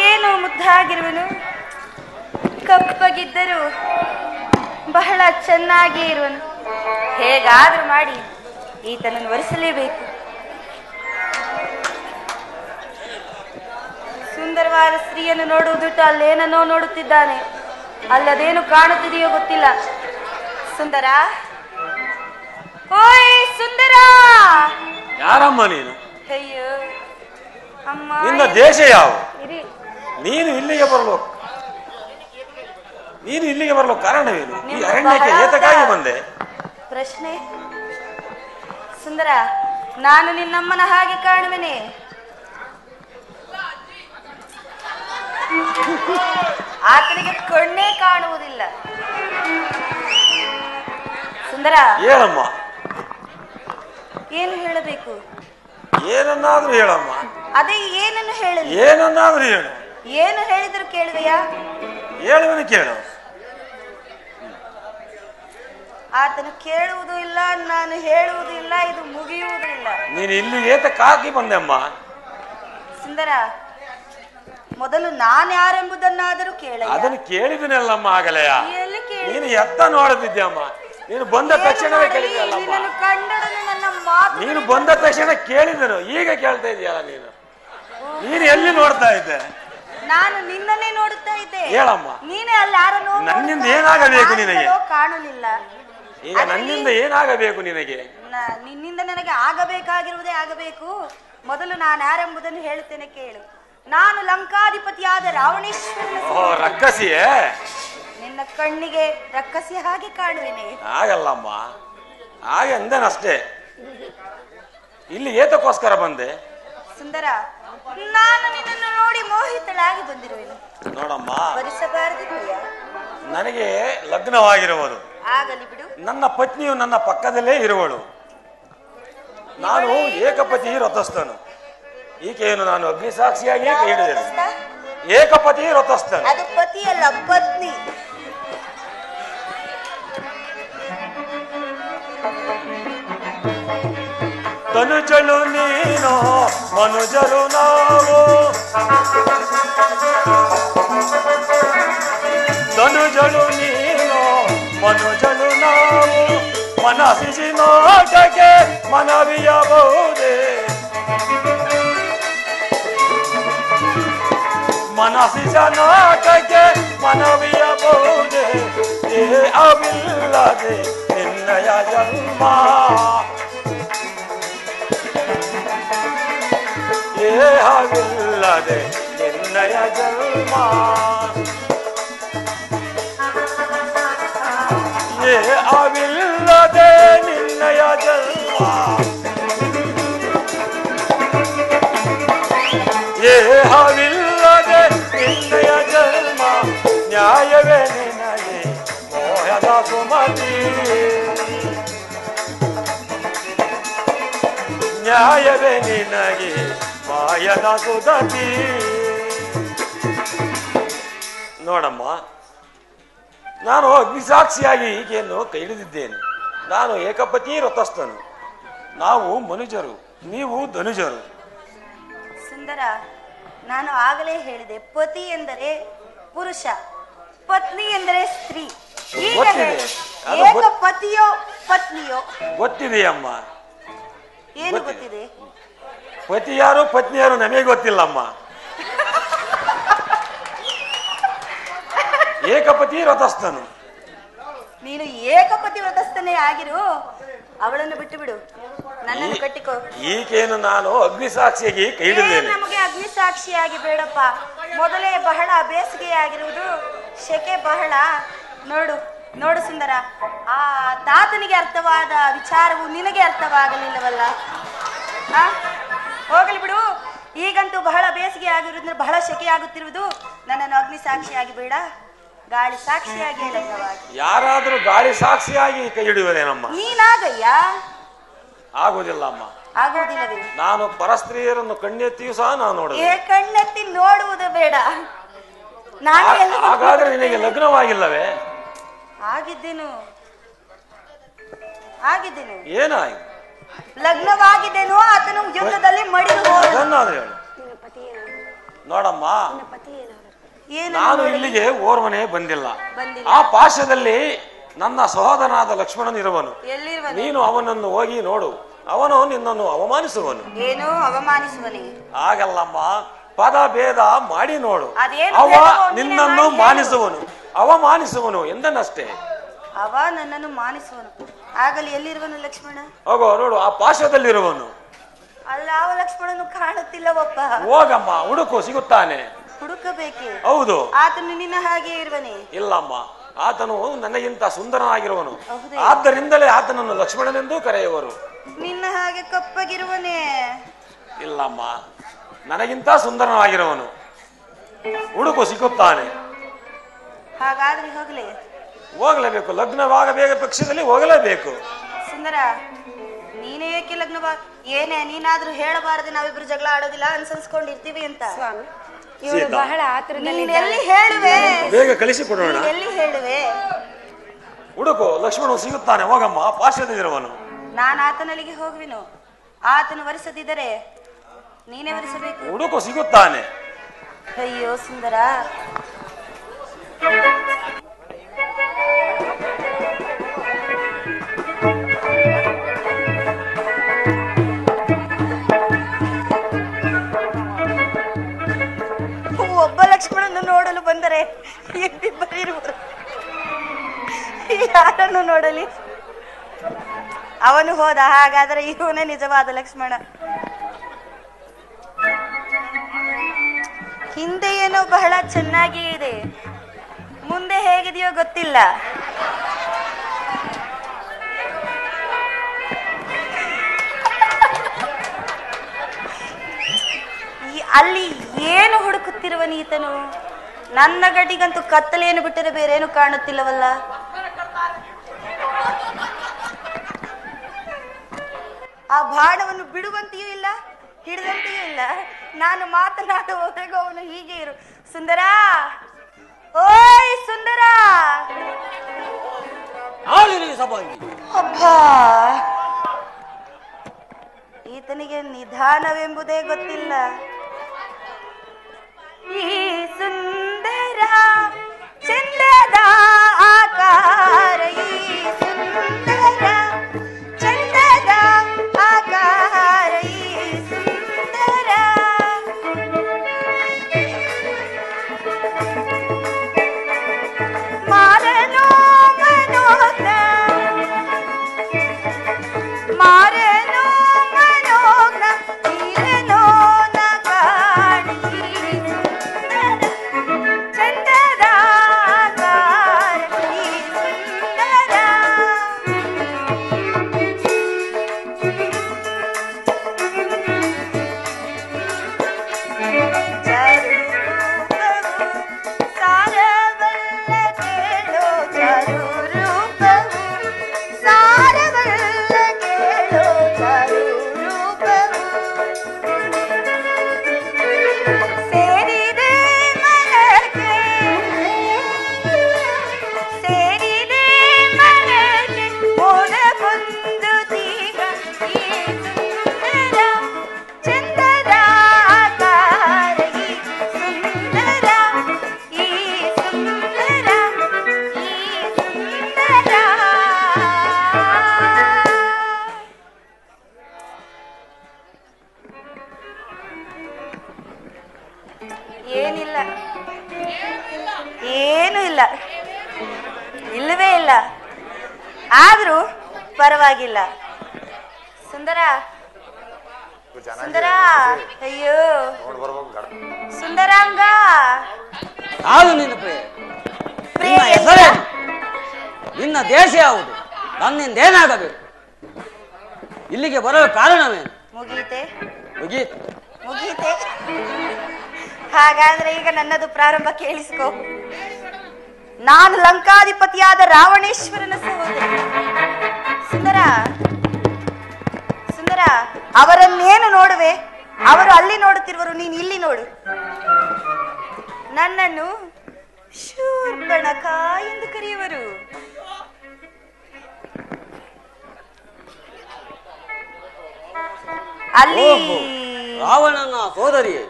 ಏನು ಮುದ್ದಾಗಿರುವನು, ಕಪ್ಪಗಿದ್ದರೂ ಬಹಳ ಚೆನ್ನಾಗಿ ಇರುವನು. ಹೇಗಾದ್ರೂ ಮಾಡಿ ಈತನನ್ನು ಒರೆಸಲೇಬೇಕು. ಸುಂದರವಾದ ಸ್ತ್ರೀಯನ್ನು ನೋಡುವುದು ಬಿಟ್ಟು ಅಲ್ಲೇನನ್ನೋ ನೋಡುತ್ತಿದ್ದಾನೆ. ಅಲ್ಲದೇನು ಕಾಣುತ್ತಿದೆಯೋ ಗೊತ್ತಿಲ್ಲ. ಸುಂದರ, ಓಯ್ ಸುಂದರ!
ಯಾರಮ್ಮ ನೀನು?
ಅಯ್ಯೋ ಅಮ್ಮ,
ನಿನ್ನ ದೇಶ ಯಾವ? ನೀನು ಇಲ್ಲಿಗೆ ಬರಲು ಕಾರಣವೇನು? ಈ ಅರಣ್ಯಕ್ಕೆ ಏತಕ್ಕಾಗಿ ಬಂದೆ?
ಪ್ರಶ್ನೆ. ಸುಂದರ, ನಾನು ನಿನ್ನಮ್ಮನ ಹಾಗೆ ಕಾಣುವೆನೆ? ಆತನಿಗೆ ಕಣ್ಣೇ ಕಾಣುವುದಿಲ್ಲ. ಸುಂದರ,
ಹೇಳಮ್ಮ.
ಏನು ಹೇಳಬೇಕು?
ಏನನ್ನಾದ್ರೂ ಹೇಳಮ್ಮ.
ಅದೇ ಏನನ್ನು ಹೇಳಲಿ?
ಏನನ್ನಾದ್ರೂ ಹೇಳು.
ಏನು ಹೇಳಿದ್ರು ಕೇಳುವೆಯಾ?
ಹೇಳುವನು ಕೇಳು.
ಆತನು ಕೇಳುವುದೂ ಇಲ್ಲ, ನಾನು ಹೇಳುವುದೂ ಇಲ್ಲ, ಇದು ಮುಗಿಯುವುದೂ ಇಲ್ಲ.
ನೀನು ಇಲ್ಲಿ ಏತಕ್ಕಾಗಿ ಬಂದೆಮ್ಮ?
ಸುಂದರ, ಮೊದಲು ನಾನು ಯಾರೆಂಬುದನ್ನಾದರೂ ಕೇಳ.
ಅದನ್ನು ಕೇಳಿದನಲ್ಲಮ್ಮ ಆಗಲೆಯ.
ಎಲ್ಲಿ ಕೇಳಿ?
ನೀನು ಎತ್ತ ನೋಡುತ್ತಿದ್ಯಮ್ಮ. ನೀನು ಬಂದ ತಕ್ಷಣವೇ ಕೇಳಿದೆಯಲ್ಲ
ನಿನ್ನನ್ನು ಕಂಡೊಡನೆ ನನ್ನ ಮಾತು
ನೀನು ಬಂದ ತಕ್ಷಣ ಕೇಳಿದನು, ಈಗ ಕೇಳ್ತಾ ಇದೆಯಲ್ಲ ನೀನು ಎಲ್ಲಿ ನೋಡ್ತಾ ಇದ್ದೆ?
ನಾನು ನಿನ್ನನ್ನೇ ನೋಡುತ್ತಾ ಇದ್ದೆ.
ಹೇಳಮ್ಮ.
ನೀನೇ ಅಲ್ಲಿ ಯಾರನ್ನು
ನನ್ನಿಂದ ಏನಾಗಬೇಕು ನಿನಗೆ?
ಕಾಣಲಿಲ್ಲ.
ಈಗ ನನ್ನಿಂದ ಏನಾಗಬೇಕು ನಿನಗೆ?
ನಿನ್ನಿಂದ ನನಗೆ ಆಗಬೇಕಾಗಿರುವುದೇ ಆಗಬೇಕು. ಮೊದಲು ನಾನು ಯಾರೆಂಬುದನ್ನು ಹೇಳುತ್ತೇನೆ ಕೇಳು. ನಾನು ಲಂಕಾಧಿಪತಿಯಾದ ರಾವಣೇಶ್ವರನ
ರಕ್ಕಸಿಯೇ?
ನಿನ್ನ ಕಣ್ಣಿಗೆ ರಕ್ಕಸಿ ಹಾಗೆ ಕಾಣುವೆನೆ.
ಆಗಲ್ಲಮ್ಮ, ಹಾಗೆ ಅಂದನಷ್ಟೇ. ಇಲ್ಲಿ ಏತಕ್ಕೋಸ್ಕರ ಬಂದೆ?
ಸುಂದರ, ನಾನು ನಿನ್ನನ್ನು ನೋಡಿ ಮೋಹಿತಳಾಗಿ ಬಂದಿರುವೆನು.
ನೋಡಮ್ಮ,
ಭರಿಸಬಾರದು ಪ್ರಿಯ.
ನನಗೆ ಲಗ್ನವಾಗಿರುವುದು.
ಆಗಲಿ ಬಿಡು.
ನನ್ನ ಪತ್ನಿಯು ನನ್ನ ಪಕ್ಕದಲ್ಲೇ ಇರುವಳು. ನಾನು ಏಕಪತಿ ವ್ರತಸ್ಥನು. ಈಕೆಯನ್ನು ನಾನು ಅಗ್ನಿಸಾಕ್ಷಿಯಾಗಿ ಕೈ ಹಿಡಿದೇನೆ. ಏಕಪತಿ ವ್ರತಸ್ಥನು.
ಅದು ಪತಿ ಅಲ್ಲ, ಪತ್ನಿ.
ತನುಜಳು ನೀನು ಮನುಜರು ನಾವು, ತನುಜಳು ನೀನು ಮನುಜಳು ನಾವು, ಮನಸ್ಸಿಸಿ ನೋಟಕ್ಕೆ ಮನವಿಯಬಹುದೇ, ಮನಸ್ಸಿಸ ನೋಟಕ್ಕೆ ಮನವಿಯಬಹುದೇ, ದೇಹವಿಲ್ಲದೆ ನಿನ್ನಯ ಜನ್ಮ, ದೇಹವಿಲ್ಲದೆ ನಿನ್ನಯ ಜನ್ಮ, ದೇಹವಿಲ್ಲದೆ ನಿನ್ನಯ ಜನ್ಮ, ದೇಹವಿಲ್ಲದೆ ನಿನ್ನಯ ಜನ್ಮ, ನ್ಯಾಯವೇ ನಿನಗೆ ಮೋಹದ ಸುಮತಿ, ನ್ಯಾಯವೇ ನಿನಗೆ ಮಾಯದ ಸುದತಿ. ನೋಡಮ್ಮ, ನಾನು ಅಗ್ನಿಸಾಕ್ಷಿಯಾಗಿ ಈಕೆಯನ್ನು ಕೈ ಹಿಡಿದಿದ್ದೇನೆ. ನಾನು ಏಕಪತಿ ವ್ರತಸ್ಥನು. ನಾವು ಮನುಜರು, ನೀವು ಧನುಜರು.
ಸುಂದರ, ನಾನು ಆಗಲೇ ಹೇಳಿದೆ, ಪತಿ ಎಂದರೆ ಪುರುಷ, ಪತ್ನಿ ಎಂದರೆ ಸ್ತ್ರೀ. ಈಗ ಏಕಪತಿಯೋ ಪತ್ನಿಯೋ
ಗೊತ್ತಿದೆಯಮ್ಮ?
ಏನು ಗೊತ್ತಿದೆ?
ಪತಿ ಯಾರು ಪತ್ನಿ ಯಾರು ನಮಗೆ ಗೊತ್ತಿಲ್ಲಮ್ಮ. ಏಕಪತಿ ವ್ರತಸ್ಥನು.
ನೀನು ಏಕಪತಿ ವ್ರತಸ್ಥನೇ ಆಗಿರು. ಅವಳನ್ನು ಬಿಟ್ಟು ಬಿಡು, ನನ್ನನ್ನು ಕಟ್ಟಿಕೋ.
ಈಕೆಯನ್ನು ನಾನು ಅಗ್ನಿಸಾಕ್ಷಿಯಾಗಿ ಕೈ ಹಿಡಿದೇನೆ.
ನಮಗೆ ಅಗ್ನಿಸಾಕ್ಷಿಯಾಗಿ ಬೇಡಪ್ಪ. ಮೊದಲೇ ಬಹಳ ಬೇಸಿಗೆಯಾಗಿರುವುದು, ಶೆಕೆ ಬಹಳ. ನೋಡು ನೋಡು ಸುಂದರ, ಆ ತಾತನಿಗೆ ಅರ್ಥವಾದ ವಿಚಾರವು ನಿನಗೆ ಅರ್ಥವಾಗಲಿಲ್ಲವಲ್ಲ. ಹೋಗಲಿ ಬಿಡು. ಈಗಂತೂ ಬಹಳ ಬೇಸಿಗೆ ಆಗಿರುವುದರಿಂದ ಬಹಳ ಶೆಕೆ ಆಗುತ್ತಿರುವುದು. ನನ್ನನ್ನು ಅಗ್ನಿ ಸಾಕ್ಷಿಯಾಗಿ ಬೇಡ, ಗಾಳಿ ಸಾಕ್ಷಿಯಾಗಿ ಲಗ್ನವಾಗಿ.
ಯಾರಾದ್ರೂ ಗಾಳಿ ಸಾಕ್ಷಿಯಾಗಿ ಕೈ ಹಿಡಿಯುವುದೇನಮ್ಮ?
ನೀನಾಗಯ್ಯ.
ಆಗುವುದಿಲ್ಲ ಅಮ್ಮ,
ಆಗುವುದಿಲ್ಲವೇ?
ನಾನು ಪರಸ್ತ್ರೀಯರನ್ನು ಕಣ್ಣೆತ್ತಿಯೂ ಸಹ ನಾನು ನೋಡ.
ಕಣ್ಣೆತ್ತಿ ನೋಡುವುದು ಬೇಡ. ನಾನು
ಹಾಗಾದ್ರೆ ನಿನಗೆ ಲಗ್ನವಾಗಿಲ್ಲವೇ?
ಆಗಿದ್ದೇನು.
ಏನಾಯ್ತು?
ಲಗ್ನವಾಗಿದ್ದೇನೋ, ಆತನು ಯುದ್ಧದಲ್ಲಿ ಮಡಿದು
ಹೋದ. ನೋಡಮ್ಮ, ನಾನು ಇಲ್ಲಿಗೆ ಓರ್ವನೇ ಬಂದಿಲ್ಲ. ಆ ಪಾಶದಲ್ಲಿ ನನ್ನ ಸಹೋದರನಾದ ಲಕ್ಷ್ಮಣನು ಇರುವನು. ನೀನು ಅವನನ್ನು ಹೋಗಿ ನೋಡು, ಅವನು ನಿನ್ನನ್ನು ಅವಮಾನಿಸುವನು.
ಏನು ಅವಮಾನಿಸುವನೇ?
ಆಗಲ್ಲಮ್ಮ, ಪದ ಭೇದ ಮಾಡಿ ನೋಡು. ಅವ ನಿನ್ನನ್ನು ಮಾನಿಸುವನು, ಅವಮಾನಿಸುವನು ಎಂದನಷ್ಟೇ.
ಅವ ನನ್ನನ್ನು ಮಾನಿಸುವನು. ಆಗಲಿ, ಎಲ್ಲಿರುವನು ಲಕ್ಷ್ಮಣ?
ಹೋಗೋ ನೋಡು, ಆ ಪಾಶದಲ್ಲಿರುವನು.
ಅಲ್ಲ, ಅವ ಲಕ್ಷ್ಮಣನು ಕಾಣುತ್ತಿಲ್ಲವಪ್ಪ.
ಹೋಗಮ್ಮ, ಹುಡುಕು, ಸಿಗುತ್ತಾನೆ.
ಹುಡುಕಬೇಕೆ?
ಹೌದು.
ಆತನು ನಿನ್ನ ಹಾಗೆ ಇರುವನೇ?
ಇಲ್ಲಮ್ಮ, ಆತನು ನನಗಿಂತ ಸುಂದರನಾಗಿರುವನು. ಆದ್ದರಿಂದಲೇ ಆತನನ್ನು ಲಕ್ಷ್ಮಣನೆಂದೂ ಕರೆಯುವರು.
ನಿನ್ನ ಹಾಗೆ ಕಪ್ಪಗಿರುವನೇ?
ಇಲ್ಲಮ್ಮ, ನನಗಿಂತ ಸುಂದರನಾಗಿರುವನು. ಹುಡುಕು, ಸಿಗುತ್ತಾನೆ.
ಹಾಗಾದ್ರೆ
ಹೋಗಲೇಬೇಕು. ಲಗ್ನವಾಗಬೇಕ ಪಕ್ಷದಲ್ಲಿ ಹೋಗಲೇಬೇಕು.
ಸುಂದರ, ನೀನೇ ಏಕೆ ಲಗ್ನವಾ? ಏನೇ ನೀನಾದ್ರೂ ಹೇಳಬಾರದೆ, ನಾವಿಬ್ರು ಜಗಳ ಆಡೋದಿಲ್ಲ ಅನ್ಸನ್ಸ್ಕೊಂಡಿರ್ತೀವಿ ಅಂತ.
ಸ್ವಾಮಿ, ಇವಳು ಬಹಳ ಆತುರದಲ್ಲಿ.
ಎಲ್ಲಿ ಹೇಳುವೆ?
ಬೇಗ ಕಳಿಸಿಕೊಡೋಣ.
ಎಲ್ಲಿ ಹೇಳುವೆ?
ಹುಡುಕು, ಲಕ್ಷ್ಮಣ ಸಿಗುತ್ತಾನೆ. ಹೋಗಮ್ಮ, ಪಾರ್ಶ್ವದಲ್ಲಿರುವನು.
ನಾನು ಆತನಲ್ಲಿಗೆ ಹೋಗುವೆನು. ಆತನು ವರಿಸದಿದ್ದರೆ ನೀನೇ ವರಿಸಬೇಕು.
ಹುಡುಕು, ಸಿಗುತ್ತಾನೆ.
ಅಯ್ಯೋ ಸುಂದರ, ಇಬ್ಬರಿರುವರು. ಯಾರನ್ನು ನೋಡಲಿ? ಅವನು ಹೋದ. ಹಾಗಾದರೆ ಇವನೇ ನಿಜವಾದ ಲಕ್ಷ್ಮಣ. ಹಿಂದೆ ಏನೋ ಬಹಳ ಚೆನ್ನಾಗಿ ಇದೆ, ಮುಂದೆ ಹೇಗಿದೆಯೋ ಗೊತ್ತಿಲ್ಲ. ಅಲ್ಲಿ ಏನು ಹುಡುಕುತ್ತಿರುವ ನೀತನು? ನನ್ನ ಗಡಿಗಂತೂ ಕತ್ತಲೇನು ಬಿಟ್ಟರೆ ಬೇರೇನು ಕಾಣುತ್ತಿಲ್ಲವಲ್ಲ. ಆ ಬಾಣವನ್ನು ಬಿಡುವಂತೆಯೂ ಇಲ್ಲ, ಹಿಡಿದಂತೆಯೂ ಇಲ್ಲ. ನಾನು ಮಾತನಾಡುವವರೆಗೂ ಅವನು ಹೀಗೆ ಇರು. ಸುಂದರ, ಓಯ್ ಸುಂದರ! ಅಬ್ಬಾ, ಈತನಿಗೆ ನಿಧಾನವೆಂಬುದೇ ಗೊತ್ತಿಲ್ಲ. ಈ ಸುಂದರ ಚಂದದ ಆಕಾರ, ಈ ಸುಂದರ ಚಂದದ ಆಕಾರ, ಈ ಸುಂದರ ಮಾರನೋ ಮನೋಜ್ಞ, ಮಾರನೋ ಮನೋಜ್ಞ, ನೀರನೋ ನಗಾಡಿ, ಚಂದದ ಆಕಾರ, ಈ ಸುಂದರ ಏನಿಲ್ಲ, ಏನು ಇಲ್ಲ, ಇಲ್ಲವೇ ಇಲ್ಲ. ಆದ್ರೂ ಪರವಾಗಿಲ್ಲ. ಸುಂದರ, ಸುಂದರ, ಅಯ್ಯೋ ಸುಂದರಾಂಗ,
ಯಾವುದು ನಿನ್ನ ಪ್ರಿಯ? ನಿನ್ನ ಹೆಸರೇನು? ನಿನ್ನ ದೇಶ ಯಾವುದು? ನನ್ನಿಂದೇನಾಗಬೇಕು? ಇಲ್ಲಿಗೆ ಬರಲು ಕಾರಣವೇನು?
ಮುಗೀತೆ
ಮುಗೀತು.
ಮುಗೀತೆ. ಹಾಗಾದ್ರೆ ಈಗ ನನ್ನದು ಪ್ರಾರಂಭ ಕೇಳಿಸ್ಕೋ. ನಾನು ಲಂಕಾಧಿಪತಿಯಾದ ರಾವಣೇಶ್ವರನ ಸಹೋದರಿ. ಸುಂದರ, ಸುಂದರ, ಅವರನ್ನೇನು ನೋಡುವೆ? ಅವರು ಅಲ್ಲಿ ನೋಡುತ್ತಿರುವರು, ನೀನು ಇಲ್ಲಿ ನೋಡು. ನನ್ನನ್ನು ಶೂರ್ಪಣಖ ಎಂದು ಕರೆಯುವರು. ಅಲ್ಲಿ
ರಾವಣನ ಸೋದರಿಯೇ,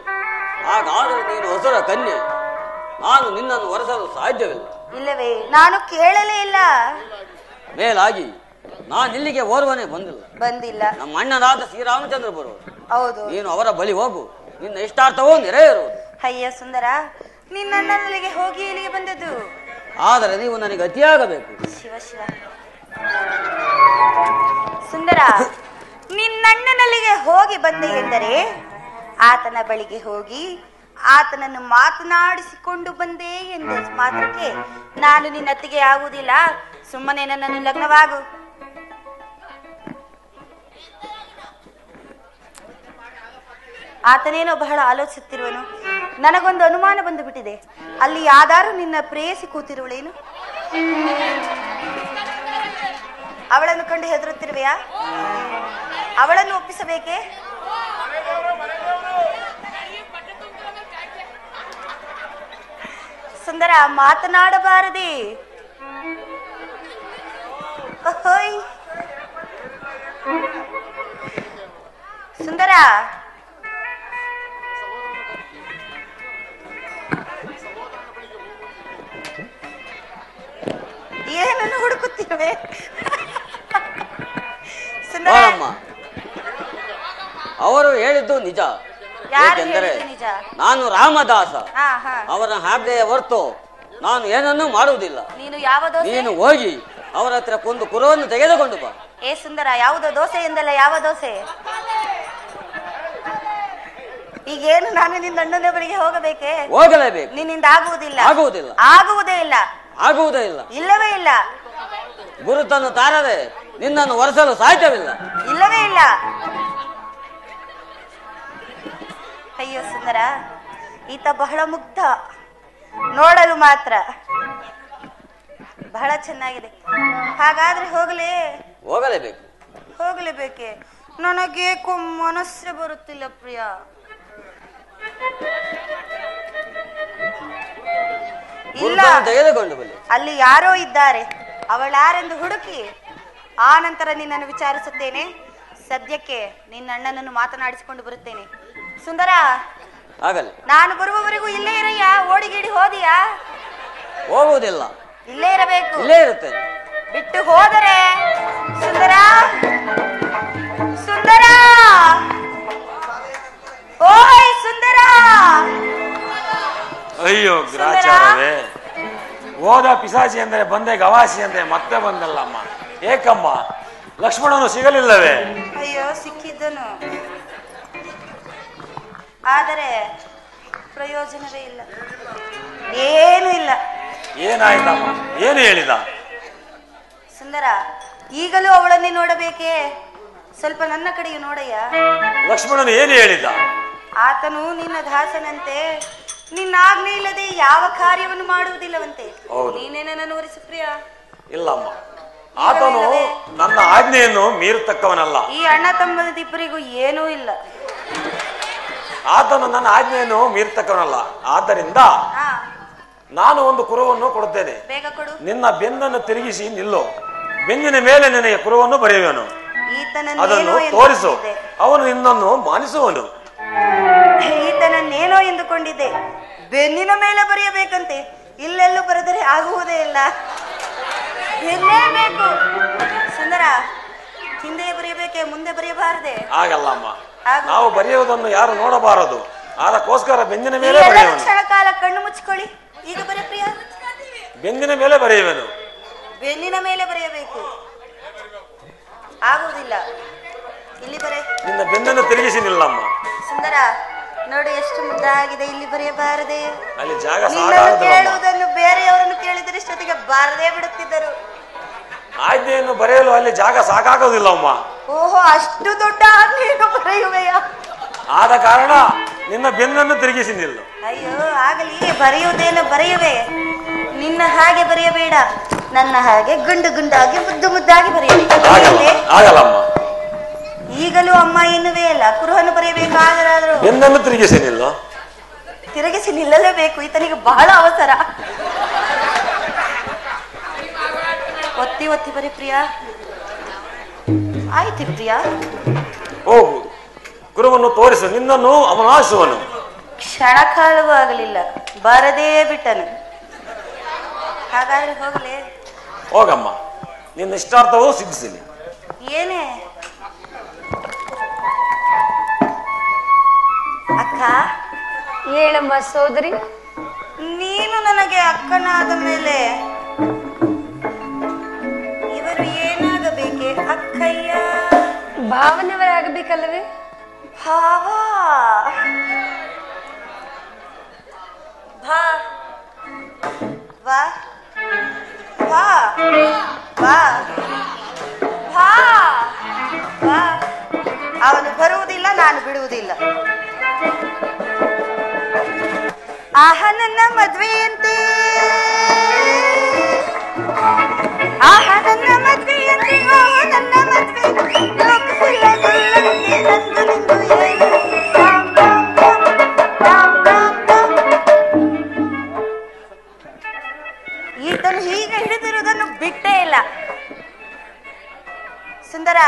ಹಾಗಾದರೆ ನೀನು ಹೊಸರ ಕನ್ಯೆ. ನಾನು ನಿನ್ನನ್ನು ಒರೆಸಲು ಸಾಧ್ಯವಿಲ್ಲ.
ಇಲ್ಲವೇ? ನಾನು ಕೇಳಲೇ ಇಲ್ಲ.
ಮೇಲಾಗಿ ನಾನು ಇಲ್ಲಿಗೆ ಓರ್ವನೇ ಬಂದಿಲ್ಲ. ನಮ್ಮ ಅಣ್ಣನಾದ ಶ್ರೀರಾಮಚಂದ್ರ ಬರುವರು.
ಹೌದು.
ನೀನು ಅವರ ಬಳಿ ಹೋಗು, ನಿನ್ನ ಇಷ್ಟಾರ್ಥವೂ ನೆರವೇರುವುದು.
ಅಯ್ಯ ಸುಂದರ, ನಿನ್ನಲ್ಲಿಗೆ ಹೋಗಿ ಇಲ್ಲಿಗೆ ಬಂದದ್ದು.
ಆದರೆ ನೀವು ನನಗೆ ಅತಿಯಾಗಬೇಕು.
ಶಿವ ಶಿವ. ಸುಂದರ, ನಿನ್ನಣ್ಣನಲ್ಲಿಗೆ ಹೋಗಿ ಬಂದೆ ಎಂದರೆ ಆತನ ಬಳಿಗೆ ಹೋಗಿ ಆತನನ್ನು ಮಾತನಾಡಿಸಿಕೊಂಡು ಬಂದೆ ಎಂದು ಮಾತ್ರಕ್ಕೆ ನಾನು ನಿನ್ನತ್ತಿಗೆ ಆಗುವುದಿಲ್ಲ. ಸುಮ್ಮನೆ ನನ್ನನ್ನು ಲಗ್ನವಾಗು. ಆತನೇನೋ ಬಹಳ ಆಲೋಚಿಸುತ್ತಿರುವನು. ನನಗೊಂದು ಅನುಮಾನ ಬಂದು ಬಿಟ್ಟಿದೆ. ಅಲ್ಲಿ ಯಾರು ನಿನ್ನ ಪ್ರೇಯಸಿ ಕೂತಿರುವಳೇನು? ಅವಳನ್ನು ಕಂಡು ಹೆದರುತ್ತಿರುವೆಯಾ? ಅವಳನ್ನು ಒಪ್ಪಿಸಬೇಕೆ? ಸುಂದರ, ಮಾತನಾಡಬಾರದೆ. ಸುಂದರ, ಏನನ್ನು ಹುಡುಕುತ್ತಿರುವೆ?
ಅವರು ಹೇಳಿದ್ದು ನಿಜ. ಏಕೆಂದರೆ ನಾನು ರಾಮದಾಸ. ಅವರ ಹಾಗೆ ಹೊರತು ನಾನು ಏನನ್ನೂ ಮಾಡುವುದಿಲ್ಲ.
ನೀನು ಯಾವ ದೋಸೆ?
ನೀನು ಹೋಗಿ ಅವರ ಹತ್ರ ಕೊಂದು ಕುರವನ್ನು ತೆಗೆದುಕೊಂಡು ಬಾ.
ಏ ಸುಂದರ, ಯಾವುದೋ ದೋಸೆ ಎಂದಲ್ಲ, ಯಾವ ದೋಸೆ? ಈಗೇನು ನಾನು ನಿನ್ನ ಅಣ್ಣನ ಬಳಿಗೆ ಹೋಗಬೇಕೆ?
ಹೋಗಲೇಬೇಕು.
ನಿನ್ನಿಂದ ಆಗುವುದಿಲ್ಲ.
ಆಗುವುದಿಲ್ಲ.
ಆಗುವುದೇ ಇಲ್ಲ.
ಆಗುವುದೇ ಇಲ್ಲ.
ಇಲ್ಲವೇ ಇಲ್ಲ.
ಗುರುತನ್ನು ತಾರದೆ ನಿನ್ನನ್ನು ಒರೆಸಲು ಸಾಧ್ಯವಿಲ್ಲ.
ಇಲ್ಲವೇ ಇಲ್ಲ. ಅಯ್ಯೋ ಸುಂದರ, ಈತ ಬಹಳ ಮುಗ್ಧ, ನೋಡಲು ಮಾತ್ರ ಬಹಳ ಚೆನ್ನಾಗಿದೆ. ಹಾಗಾದ್ರೆ
ಹೋಗಲೇಬೇಕು.
ಹೋಗಲೇಬೇಕೆ? ನನಗೇಕೋ ಮನಸ್ಸೇ ಬರುತ್ತಿಲ್ಲ ಪ್ರಿಯ. ಇಲ್ಲ,
ತೆಗೆದುಕೊಂಡು ಬನ್ನಿ.
ಅಲ್ಲಿ ಯಾರೋ ಇದ್ದಾರೆ, ಅವಳಾರೆಂದು ಹುಡುಕಿ ಆ ನಂತರ ನಿನ್ನನ್ನು ವಿಚಾರಿಸುತ್ತೇನೆ. ಸದ್ಯಕ್ಕೆ ನಿನ್ನ ಅಣ್ಣನನ್ನು ಮಾತನಾಡಿಸಿಕೊಂಡು ಬರುತ್ತೇನೆ. ಸುಂದರ,
ಆಗಲಿ.
ನಾನು ಬರುವವರೆಗೂ ಇಲ್ಲೇ ಇರಯ್ಯ. ಓಡಿಗಿಡಿ ಹೋದಿಯಾ?
ಹೋಗುವುದಿಲ್ಲ.
ಇಲ್ಲೇ ಇರಬೇಕು.
ಇಲ್ಲೇ ಇರುತ್ತೇನೆ.
ಬಿಟ್ಟು ಹೋದರೆ ಸುಂದರ, ಸುಂದರ, ಓಯ್ ಸುಂದರ.
ಅಯ್ಯೋ ಗ್ರಾಚಾರವೇ, ಹೋದ ಪಿಸಾಚಿ ಅಂದರೆ ಬಂದೆ ಗವಾಸಿ ಅಂದರೆ ಮತ್ತೆ ಬಂದಲ್ಲಮ್ಮ. ಏಕಮ್ಮ, ಲಕ್ಷ್ಮಣನು ಸಿಗಲಿಲ್ಲವೇ?
ಅಯ್ಯೋ ಸಿಕ್ಕಿದ್ದನು, ಆದರೆ ಪ್ರಯೋಜನವೇ ಇಲ್ಲ, ಏನೂ ಇಲ್ಲ.
ಏನಾಯ್ತಮ್ಮ? ಏನು ಹೇಳಿದ?
ಸುಂದರ, ಈಗಲೂ ಅವಳನ್ನೇ ನೋಡಬೇಕೇ? ಸ್ವಲ್ಪ ನನ್ನ ಕಡೆಗೆ ನೋಡಯ್ಯ.
ಲಕ್ಷ್ಮಣನು ಏನು ಹೇಳಿದ?
ಆತನು ನಿನ್ನ ದಾಸನಂತೆ, ನಿನ್ನ ಆಜ್ಞೆ ಇಲ್ಲದೆ ಯಾವ ಕಾರ್ಯವನ್ನು ಮಾಡುವುದಿಲ್ಲವಂತೆ. ನೀನೇ ನನ್ನನ್ನು ವರಿಸು ಪ್ರಿಯ.
ಇಲ್ಲಮ್ಮ, ಆತನು ನನ್ನ ಆಜ್ಞೆಯನ್ನು ಮೀರತಕ್ಕವನಲ್ಲ.
ಈ ಅಣ್ಣ ತಮ್ಮದಿಬ್ಬರಿಗೂ ಏನೂ ಇಲ್ಲ.
ಆತನು ನನ್ನ ಆಜ್ಞೆಯನ್ನು ಮೀರತಕ್ಕವನಲ್ಲ. ಆದ್ದರಿಂದ ನಾನು ಒಂದು ಕುರುವನ್ನು ಕೊಡುತ್ತೇನೆ.
ಬೇಗ ಕೊಡು.
ನಿನ್ನ ಬೆನ್ನನ್ನು ತಿರುಗಿಸಿ ನಿಲ್ಲು. ಬೆನ್ನಿನ ಮೇಲೆ ನಿನಗೆ ಕುರುವನ್ನು ಬರೆಯುವನು. ಅದನ್ನು ತೋರಿಸು, ಅವನು ನಿನ್ನನ್ನು ಮಾನಿಸುವನು.
ಈತನನ್ನೇನೋ ಎಂದುಕೊಂಡಿದ್ದೆ. ಬೆನ್ನಿನ ಮೇಲೆ ಬರೆಯಬೇಕಂತೆ. ಇಲ್ಲೆಲ್ಲೂ ಬರೆದರೆ ಆಗುವುದೇ ಇಲ್ಲ. ಬೇಕು ಸುಂದರ, ಹಿಂದೆ ಬರೆಯಬೇಕೆ, ಮುಂದೆ ಬರೆಯಬಾರದೆ?
ಆಗಲ್ಲಮ್ಮ, ನಾವು ಬರೆಯುವುದನ್ನು ಯಾರು ನೋಡಬಾರದು. ಅದಕ್ಕೋಸ್ಕರ ಬೆನ್ನಿನ ಮೇಲೆ ಬರೆಯುವನು.
ಕ್ಷಣ ಕಾಲ ಕಣ್ಣು ಮುಚ್ಚಿಕೊಳ್ಳಿ. ಈಗ ಬರೆಯ ಪ್ರಿಯ.
ಬೆನ್ನಿನ ಮೇಲೆ ಬರೆಯುವನು.
ಬೆನ್ನಿನ ಮೇಲೆ ಬರೆಯಬೇಕು. ಆಗುವುದಿಲ್ಲ. ಇಲ್ಲಿ ಬರೆ.
ನಿನ್ನ ಬೆನ್ನನ್ನು ತಿರುಗಿಸಿ ನಿಲ್ಲಮ್ಮ.
ಸುಂದರ, ನೋಡಿ ಎಷ್ಟು ಮುದ್ದಾಗಿದೆ. ಇಲ್ಲಿ ಬರೆಯಬಾರದೆ?
ಅಲ್ಲಿ ಜಾಗ
ಕೇಳುವುದನ್ನು ಬೇರೆಯವರನ್ನು ಕೇಳಿದರೆ ಇಷ್ಟೊತ್ತಿಗೆ ಬಾರದೇ ಬಿಡುತ್ತಿದ್ದರು.
ಆಜ್ಞೆಯನ್ನು ಬರೆಯಲು ಅಲ್ಲಿ ಜಾಗ ಸಾಕಾಗೋದಿಲ್ಲಮ್ಮ.
ಓಹೋ, ಅಷ್ಟು ದೊಡ್ಡ ಆಜ್ಞೆಯನ್ನು ಬರೆಯುವೆಯ?
ಆದ ಕಾರಣ ನಿನ್ನ ಬೆನ್ನನ್ನು ತಿರುಗಿಸಿ ನಿಲ್ಲು.
ಅಯ್ಯೋ, ಆಗಲಿ, ಬರೆಯುವುದೇನು ಬರೆಯುವೆ. ನಿನ್ನ ಹಾಗೆ ಬರೆಯಬೇಡ, ನನ್ನ ಹಾಗೆ ಗುಂಡು ಗುಂಡಾಗಿ ಮುದ್ದು ಮುದ್ದಾಗಿ ಬರೆಯಬೇಕು.
ಆಗಲ್ಲಮ್ಮ.
ಈಗಲೂ ಅಮ್ಮ ಎನ್ನುವೇ ಅಲ್ಲ, ಕುರುಹನ್ನು ಬರೆಯಬೇಕಾದರೂ
ಬೆನ್ನನ್ನು ತಿರುಗಿಸಿ ನಿಲ್ಲು.
ತಿರುಗಿಸಿ ನಿಲ್ಲಲೇಬೇಕು. ಈತನಿಗೆ ಬಹಳ ಅವಸರ. ಒತ್ತಿ ಒತ್ತಿ ಬರೀ ಪ್ರಿಯ. ಆಯ್ತು ಪ್ರಿಯ,
ಹೋಗು, ಗುರುವನ್ನು ತೋರಿಸು. ನಿನ್ನನ್ನು ಅವನಾಸುವನು.
ಕ್ಷಣ ಕಾಲವೂ ಆಗಲಿಲ್ಲ, ಬರದೇ ಬಿಟ್ಟನು. ಹಾಗಾದ್ರೆ ಹೋಗಲೇ?
ಹೋಗಮ್ಮ, ನಿನ್ನ ಇಷ್ಟಾರ್ಥವೂ ಸಿದ್ಧಿಸಲಿ.
ಏನೇ ಅಕ್ಕ?
ಹೇಳಮ್ಮ ಸೋದರಿ.
ನೀನು ನನಗೆ ಅಕ್ಕನಾದ ಮೇಲೆ ಇವರು ಏನಾಗಬೇಕೆ? ಅಕ್ಕಯ್ಯ
ಭಾವನವರಾಗಬೇಕಲ್ಲವೇ?
ಭಾವ, ಭಾ ವಾ ವಾ ವಾ ಭಾ ವಾ. ಅವನು ಬರುವುದಿಲ್ಲ, ನಾನು ಬಿಡುವುದಿಲ್ಲ. ಆಹ ನನ್ನ ಮದ್ವೆಯಂತೆ, ಆಹ ನನ್ನ ಮದ್ವೆಯಂತೆ, ಓಹೋ ನನ್ನ ಮದ್ವೆ ಈತನು ಹೀಗೆ ಹಿಡಿದಿರುವುದನ್ನು ಬಿಟ್ಟೇ ಇಲ್ಲ. ಸುಂದರ,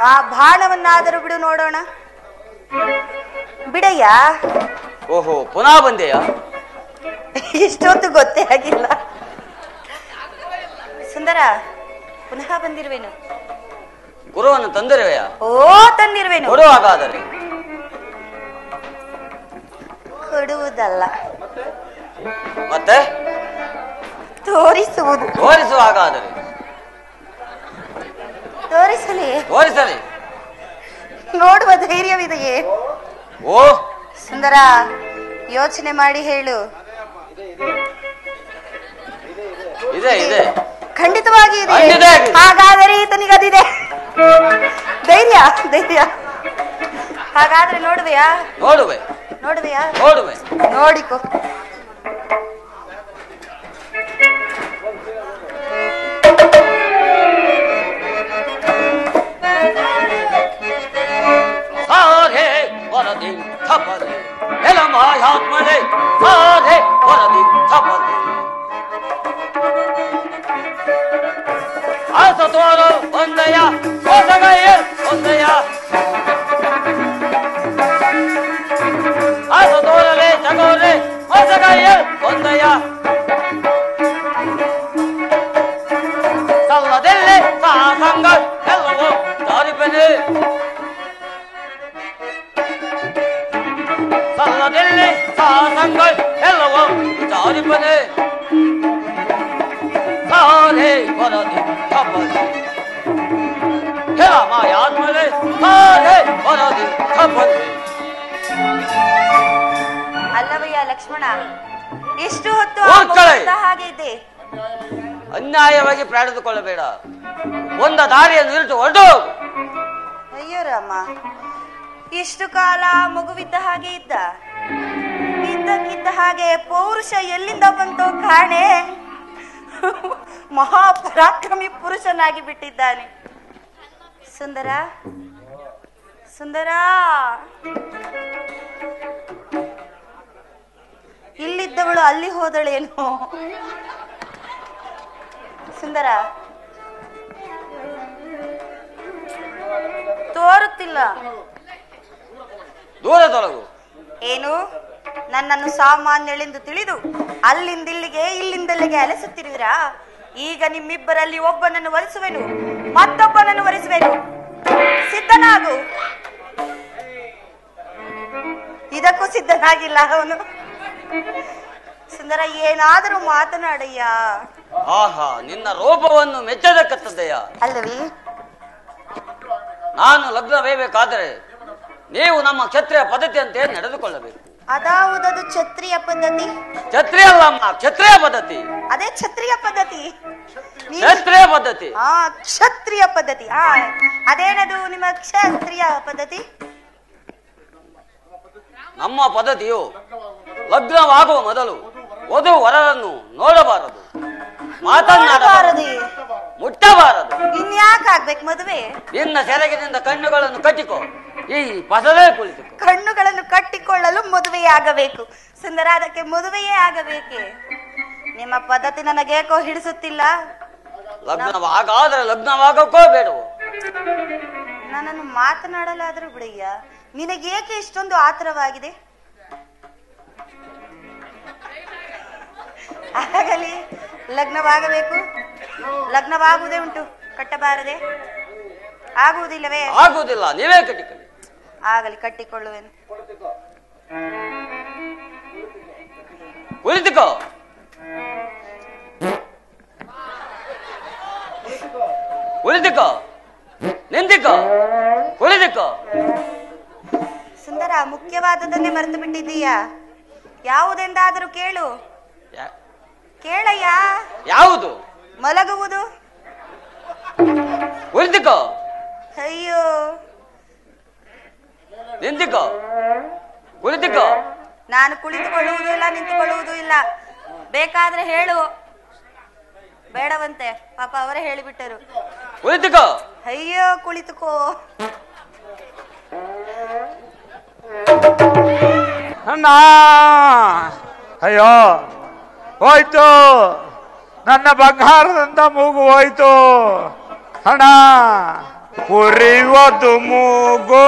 ಆ ಬಾಣವನ್ನಾದರೂ ಬಿಡು ನೋಡೋಣ. ಬಿಡಯ್ಯ.
ಓಹೋ, ಪುನಃ ಬಂದೆಯಾ?
ಇಷ್ಟೊತ್ತು ಗೊತ್ತೇ ಆಗಿಲ್ಲ. ಸುಂದರ, ಪುನಃ ಬಂದಿರುವೆನು.
ಗುರುವನ್ನು ತಂದಿರುವೆಯಾ?
ಓ, ತಂದಿರುವೆನು.
ಕೊಡು ಹಾಗಾದರೆ.
ಕೊಡುವುದಲ್ಲ
ಮತ್ತೆ
ತೋರಿಸುವುದು.
ತೋರಿಸುವ ಹಾಗಾದರೆ
ತೋರಿಸಲಿ.
ತೋರಿಸಲಿ.
ನೋಡುವ ಧೈರ್ಯವಿದೆಯೇ?
ಓ
ಸುಂದರ, ಯೋಚನೆ ಮಾಡಿ ಹೇಳು.
ಇದೆ ಇದೆ,
ಖಂಡಿತವಾಗಿ ಇದೆ.
ಖಂಡಿತ ಇದೆ.
ಹಾಗಾದರೆ ಈತನಿಗದಿದೆ ಧೈರ್ಯ. ಧೈರ್ಯ. ಹಾಗಾದ್ರೆ ನೋಡುವೆಯಾ?
ನೋಡುವೆ.
ನೋಡುವೆಯಾ?
ನೋಡುವೆ.
ನೋಡಿಕೊ.
ಸಾರೆ ವರದಿ ಥಪದೆ ಎಲ ಮಾಯಾತ್ಮನೆ, ಸಾರೆ ವರದಿ ಥಪದೆ ಆಸತೋರು ಒಂದಯ ಹೊಸಗೈಯರ್ ಒಂದಯ ಆಸತೋರಲೆ ಚಗೋರೆ ಹೊಸಗೈಯರ್ ಒಂದಯ ಸಲ್ಲದೆಲ್ಲೆ ಸಾಸಂಗ ಎಲ್ಲವೋ ಜಾರಿಪನೆ ಸಲ್ಲದೆಲ್ಲೆ ಸಾಸಂಗ ಎಲ್ಲವೋ ಜಾರಿಪನೆ ಸಾರೆ ವರದಿ ಥಪದೆ ಹೇಳ ಮಾಯಾತ್ಮನೆ, ಸಾರೆ ವರದಿ ಥಪದೆ.
ಅಲ್ಲವಯ್ಯ ಲಕ್ಷ್ಮಣ, ಎಷ್ಟು ಹೊತ್ತು
ಹೋಗ್ತಾಳೆ.
ಹಾಗೆ ಇದೆ.
ಅನ್ಯಾಯವಾಗಿ ಪ್ರಾಣಿದುಕೊಳ್ಳಬೇಡ. ಒಂದ ದಾರಿಯನ್ನು ಇರಿತು ಹೊರಟು.
ಅಯ್ಯೋ ರಾಮ, ಇಷ್ಟು ಕಾಲ ಮಗುವಿದ್ದ ಹಾಗೆ ಇದ್ದ. ಇದ್ದಕ್ಕಿದ್ದ ಹಾಗೆ ಪೌರುಷ ಎಲ್ಲಿಂದ ಬಂತೋ ಕಾಣೆ. ಮಹಾಪರಾಕ್ರಮಿ ಪುರುಷನಾಗಿ ಬಿಟ್ಟಿದ್ದಾನೆ. ಸುಂದರ, ಸುಂದರ, ಇಲ್ಲಿದ್ದವಳು ಅಲ್ಲಿ ಹೋದಳೇನು? ಸುಂದರ, ತೋರುತ್ತಿಲ್ಲ.
ದೂರ ತೊಲಗು.
ಏನು? ನನ್ನನ್ನು ಸಾಮಾನ್ಯಳೆಂದು ತಿಳಿದು ಅಲ್ಲಿಂದಿಲ್ಲಿಗೆ ಇಲ್ಲಿಂದಲ್ಲಿಗೆ ಅಲೆಸುತ್ತಿರುವಿರಾ? ಈಗ ನಿಮ್ಮಿಬ್ಬರಲ್ಲಿ ಒಬ್ಬನನ್ನು ವರಿಸುವೆನು, ಮತ್ತೊಬ್ಬನನ್ನು ವರಿಸುವೆನು. ಸಿದ್ಧನಾಗು. ಇದಕ್ಕೂ ಸಿದ್ಧನಾಗಿಲ್ಲ ಅವನು. ಸುಂದರ, ಏನಾದರೂ ಮಾತನಾಡಯ್ಯ.
ಆಹಾ, ನಿನ್ನ ರೂಪವನ್ನು ಮೆಚ್ಚದಕ್ಕದ್ದಯ್ಯ.
ಅಲ್ಲವೇ?
ನಾನು ಲಗ್ನವೇಬೇಕಾದರೆ ನೀವು ನಮ್ಮ ಕ್ಷತ್ರಿಯ ಪದ್ಧತಿಯಂತೆ ನಡೆದುಕೊಳ್ಳಬೇಕು.
ಅದಾವುದದು ಕ್ಷತ್ರಿಯ ಪದ್ಧತಿ?
ಕ್ಷತ್ರಿಯ ಅಲ್ಲಮ್ಮ, ಕ್ಷತ್ರಿಯ ಪದ್ಧತಿ.
ಅದೇ ಕ್ಷತ್ರಿಯ ಪದ್ಧತಿ.
ಕ್ಷತ್ರಿಯ ಪದ್ಧತಿ.
ಕ್ಷತ್ರಿಯ ಪದ್ಧತಿ. ಅದೇನದು ನಿಮ್ಮ ಕ್ಷತ್ರಿಯ ಪದ್ಧತಿ?
ನಮ್ಮ ಪದ್ಧತಿಯು ಲಗ್ನವಾಗುವ ಮೊದಲು ವಧು ವರರನ್ನು ನೋಡಬಾರದು, ಮಾತನಾಡಬಾರದು, ಮುಟ್ಟಬಾರದು.
ಇನ್ಯಾಕಾಗ್ಬೇಕು ಮದುವೆ?
ನಿನ್ನ ಸೆರಗಿನಿಂದ ಕಣ್ಣುಗಳನ್ನು ಕಟ್ಟಿಕೋ, ಈ ಪಸದೇ ಕುಳಿತು.
ಕಣ್ಣುಗಳನ್ನು ಕಟ್ಟಿಕೊಳ್ಳಲು ಮದುವೆಯೇ ಆಗಬೇಕು. ಸುಂದರ, ಅದಕ್ಕೆ ಮದುವೆಯೇ ಆಗಬೇಕೆ? ನಿಮ್ಮ ಪದ್ಧತಿ ನನಗೇಕೋ ಹಿಡಿಸುತ್ತಿಲ್ಲ.
ಲಗ್ನವಾಗಾದ್ರೆ ಲಗ್ನವಾಗಕ್ಕೋ ಬೇಡವೋ?
ನನ್ನನ್ನು ಮಾತನಾಡಲಾದರೂ ಬಿಡಯ್ಯ. ನಿನಗೇಕೆ ಇಷ್ಟೊಂದು ಆತುರವಾಗಿದೆ? ಆಗಲಿ, ಲಗ್ನವಾಗಬೇಕು. ಲಗ್ನವಾಗುವುದೇ ಉಂಟು, ಕಟ್ಟಬಾರದೆ? ಆಗುವುದಿಲ್ಲವೇ?
ಆಗುವುದಿಲ್ಲ, ನೀವೇ ಕಟ್ಟಿಕೊಳ್ಳಿ.
ಆಗಲಿ, ಕಟ್ಟಿಕೊಳ್ಳುವೆನು.
ಕುಳಿತುಕೋ. ಕುಳಿತುಕೋ, ನಿಂತಿಕೋ, ಕುಳಿತುಕೋ.
ಸುಂದರ, ಮುಖ್ಯವಾದದನ್ನೇ ಮರೆತು ಬಿಟ್ಟಿದ್ದೀಯಾ? ಯಾವುದೆಂದಾದರೂ ಕೇಳು. ಕೇಳಯ್ಯ.
ಯಾವುದು?
ಮಲಗುವುದು.
ಕುಳಿತುಕೋ.
ಅಯ್ಯೋ.
ನಿಂತಿಕೋ, ಕುಳಿತುಕೋ.
ನಾನು ಕುಳಿತುಕೊಳ್ಳುವುದೂ ಇಲ್ಲ, ನಿಂತುಕೊಳ್ಳುವುದೂ ಇಲ್ಲ. ಬೇಕಾದ್ರೆ ಹೇಳು. ಬೇಡವಂತೆ, ಪಾಪ ಅವರೇ ಹೇಳಿಬಿಟ್ಟರು.
ಕುಳಿತುಕೋ.
ಅಯ್ಯೋ, ಕುಳಿತುಕೋ.
ಅಣ್ಣ, ಅಯ್ಯೋ ಹೋಯ್ತು, ನನ್ನ ಬಂಗಾರದಂತ ಮೂಗು ಹೋಯ್ತು ಅಣ್ಣ. ಉರಿವದು ಮೂಗು,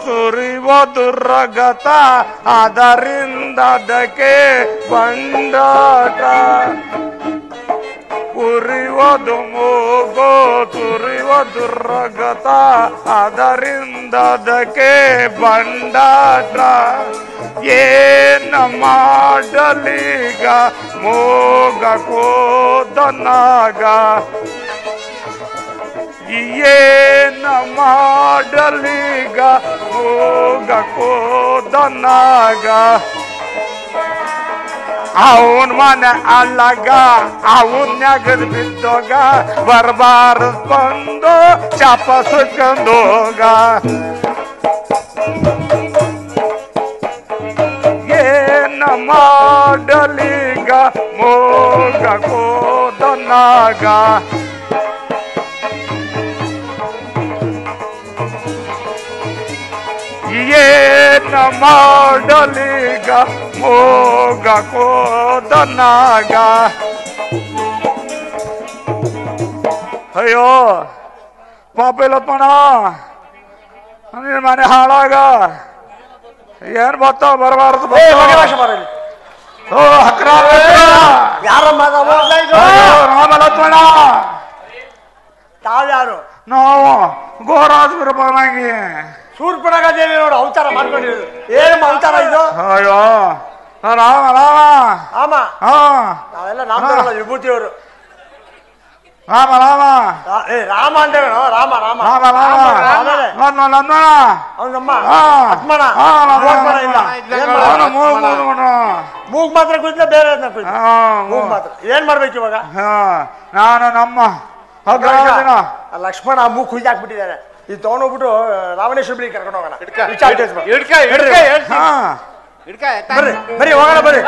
ಸುರಿವದು ರಗತ, ಅದರಿಂದ ಅದಕ್ಕೆ ಬಂಡಾಟ. ಉರಿವದು ಮೂಗು, ಸುರಿವದು ರಗತ, ಅದರಿಂದ ಅದಕ್ಕೆ ಬಂಡಾಟ. ಏನ ಮಾಡಲೀಗ ಮೋಗ ಕೋದನಾಗ ಏನ ಮಾಡಲೀಗ ಮೋಗ ಕೋದನಾಗ ಅವನ್ ಮನೆ ಅಲ್ಲಗ ಅವನ್ ನೆಗದ್ ಬಿದ್ದೋಗ ಬರ್ಬಾರ ಬಂದು ಚಾಪ ಸುಟ್ಕೊಂಡೋಗ ಏನ ಮಾಡಲೀಗ ಮೋಗ ಕೋದನಾಗ ಏನ ಮಾಡಲೀಗ ಮೋಗ ಕೋದನಾಗ ಅಯ್ಯೋ ಪಾಪ ಇಲ್ಲಪ್ಪಣ ನಿನ್ನ ಮನೆ ಹಾಳಾಗ ಏನ್ ಬರ್ತಾವ ಬರಬಾರದು ರಾಮಲಕ್ಷ್ಮಣ
ತಾವ್ಯಾರು
ನಾವು ಗೋರಾಜಪುರ ಬರಂಗಿ
ಶೂರ್ಪಣಗ ದೇವಿ ನೋಡು ಅವತಾರ ಮಾಡ್ಕೊಂಡಿರೋದು ಏನಮ್ಮ ಅವತಾರ ಇದು
ಅಯ್ಯೋ ರಾಮ ರಾಮ
ಆಮ
ಹಾ
ನಾವೆಲ್ಲ ನಾಮದವರಲ್ಲ ವಿಭೂತಿಯವರು
ರಾಮ ರಾಮ
ರಾಮ ಅಂತೇವೇನೋ ರಾಮ ರಾಮ
ರಾಮ ರಾಮ ನಂದಣ
ಅವನಮ್ಮ
ಹಾ
ಲಕ್ಷ್ಮಣ
ಹಾ
ಲಕ್ಷ್ಮಣ ಇಲ್ಲ ಏನ್ ಮೂಗ್ ಮಾತ್ರ ಕುಯ್ತ ಬೇರೆ ಮೂಗ್ ಮಾತ್ರ ಏನ್ ಮಾಡ್ಬೇಕು ಇವಾಗ
ನಾನು ನಮ್ಮ
ಲಕ್ಷ್ಮಣ ಮೂಗ್ ಕುಯ್ದಾಕ್ಬಿಟ್ಟಿದ್ದಾರೆ ಇದು ತಗೊಂಡೋಗ್ಬಿಟ್ಟು ರಾವಣೇಶ್ವರ ಬಳಿ ಕರ್ಕೊಂಡು ಹೋಗೋಣ ಬರ್ರಿ ಬರ್ರಿ ಹೋಗೋಣ ಬರ್ರಿ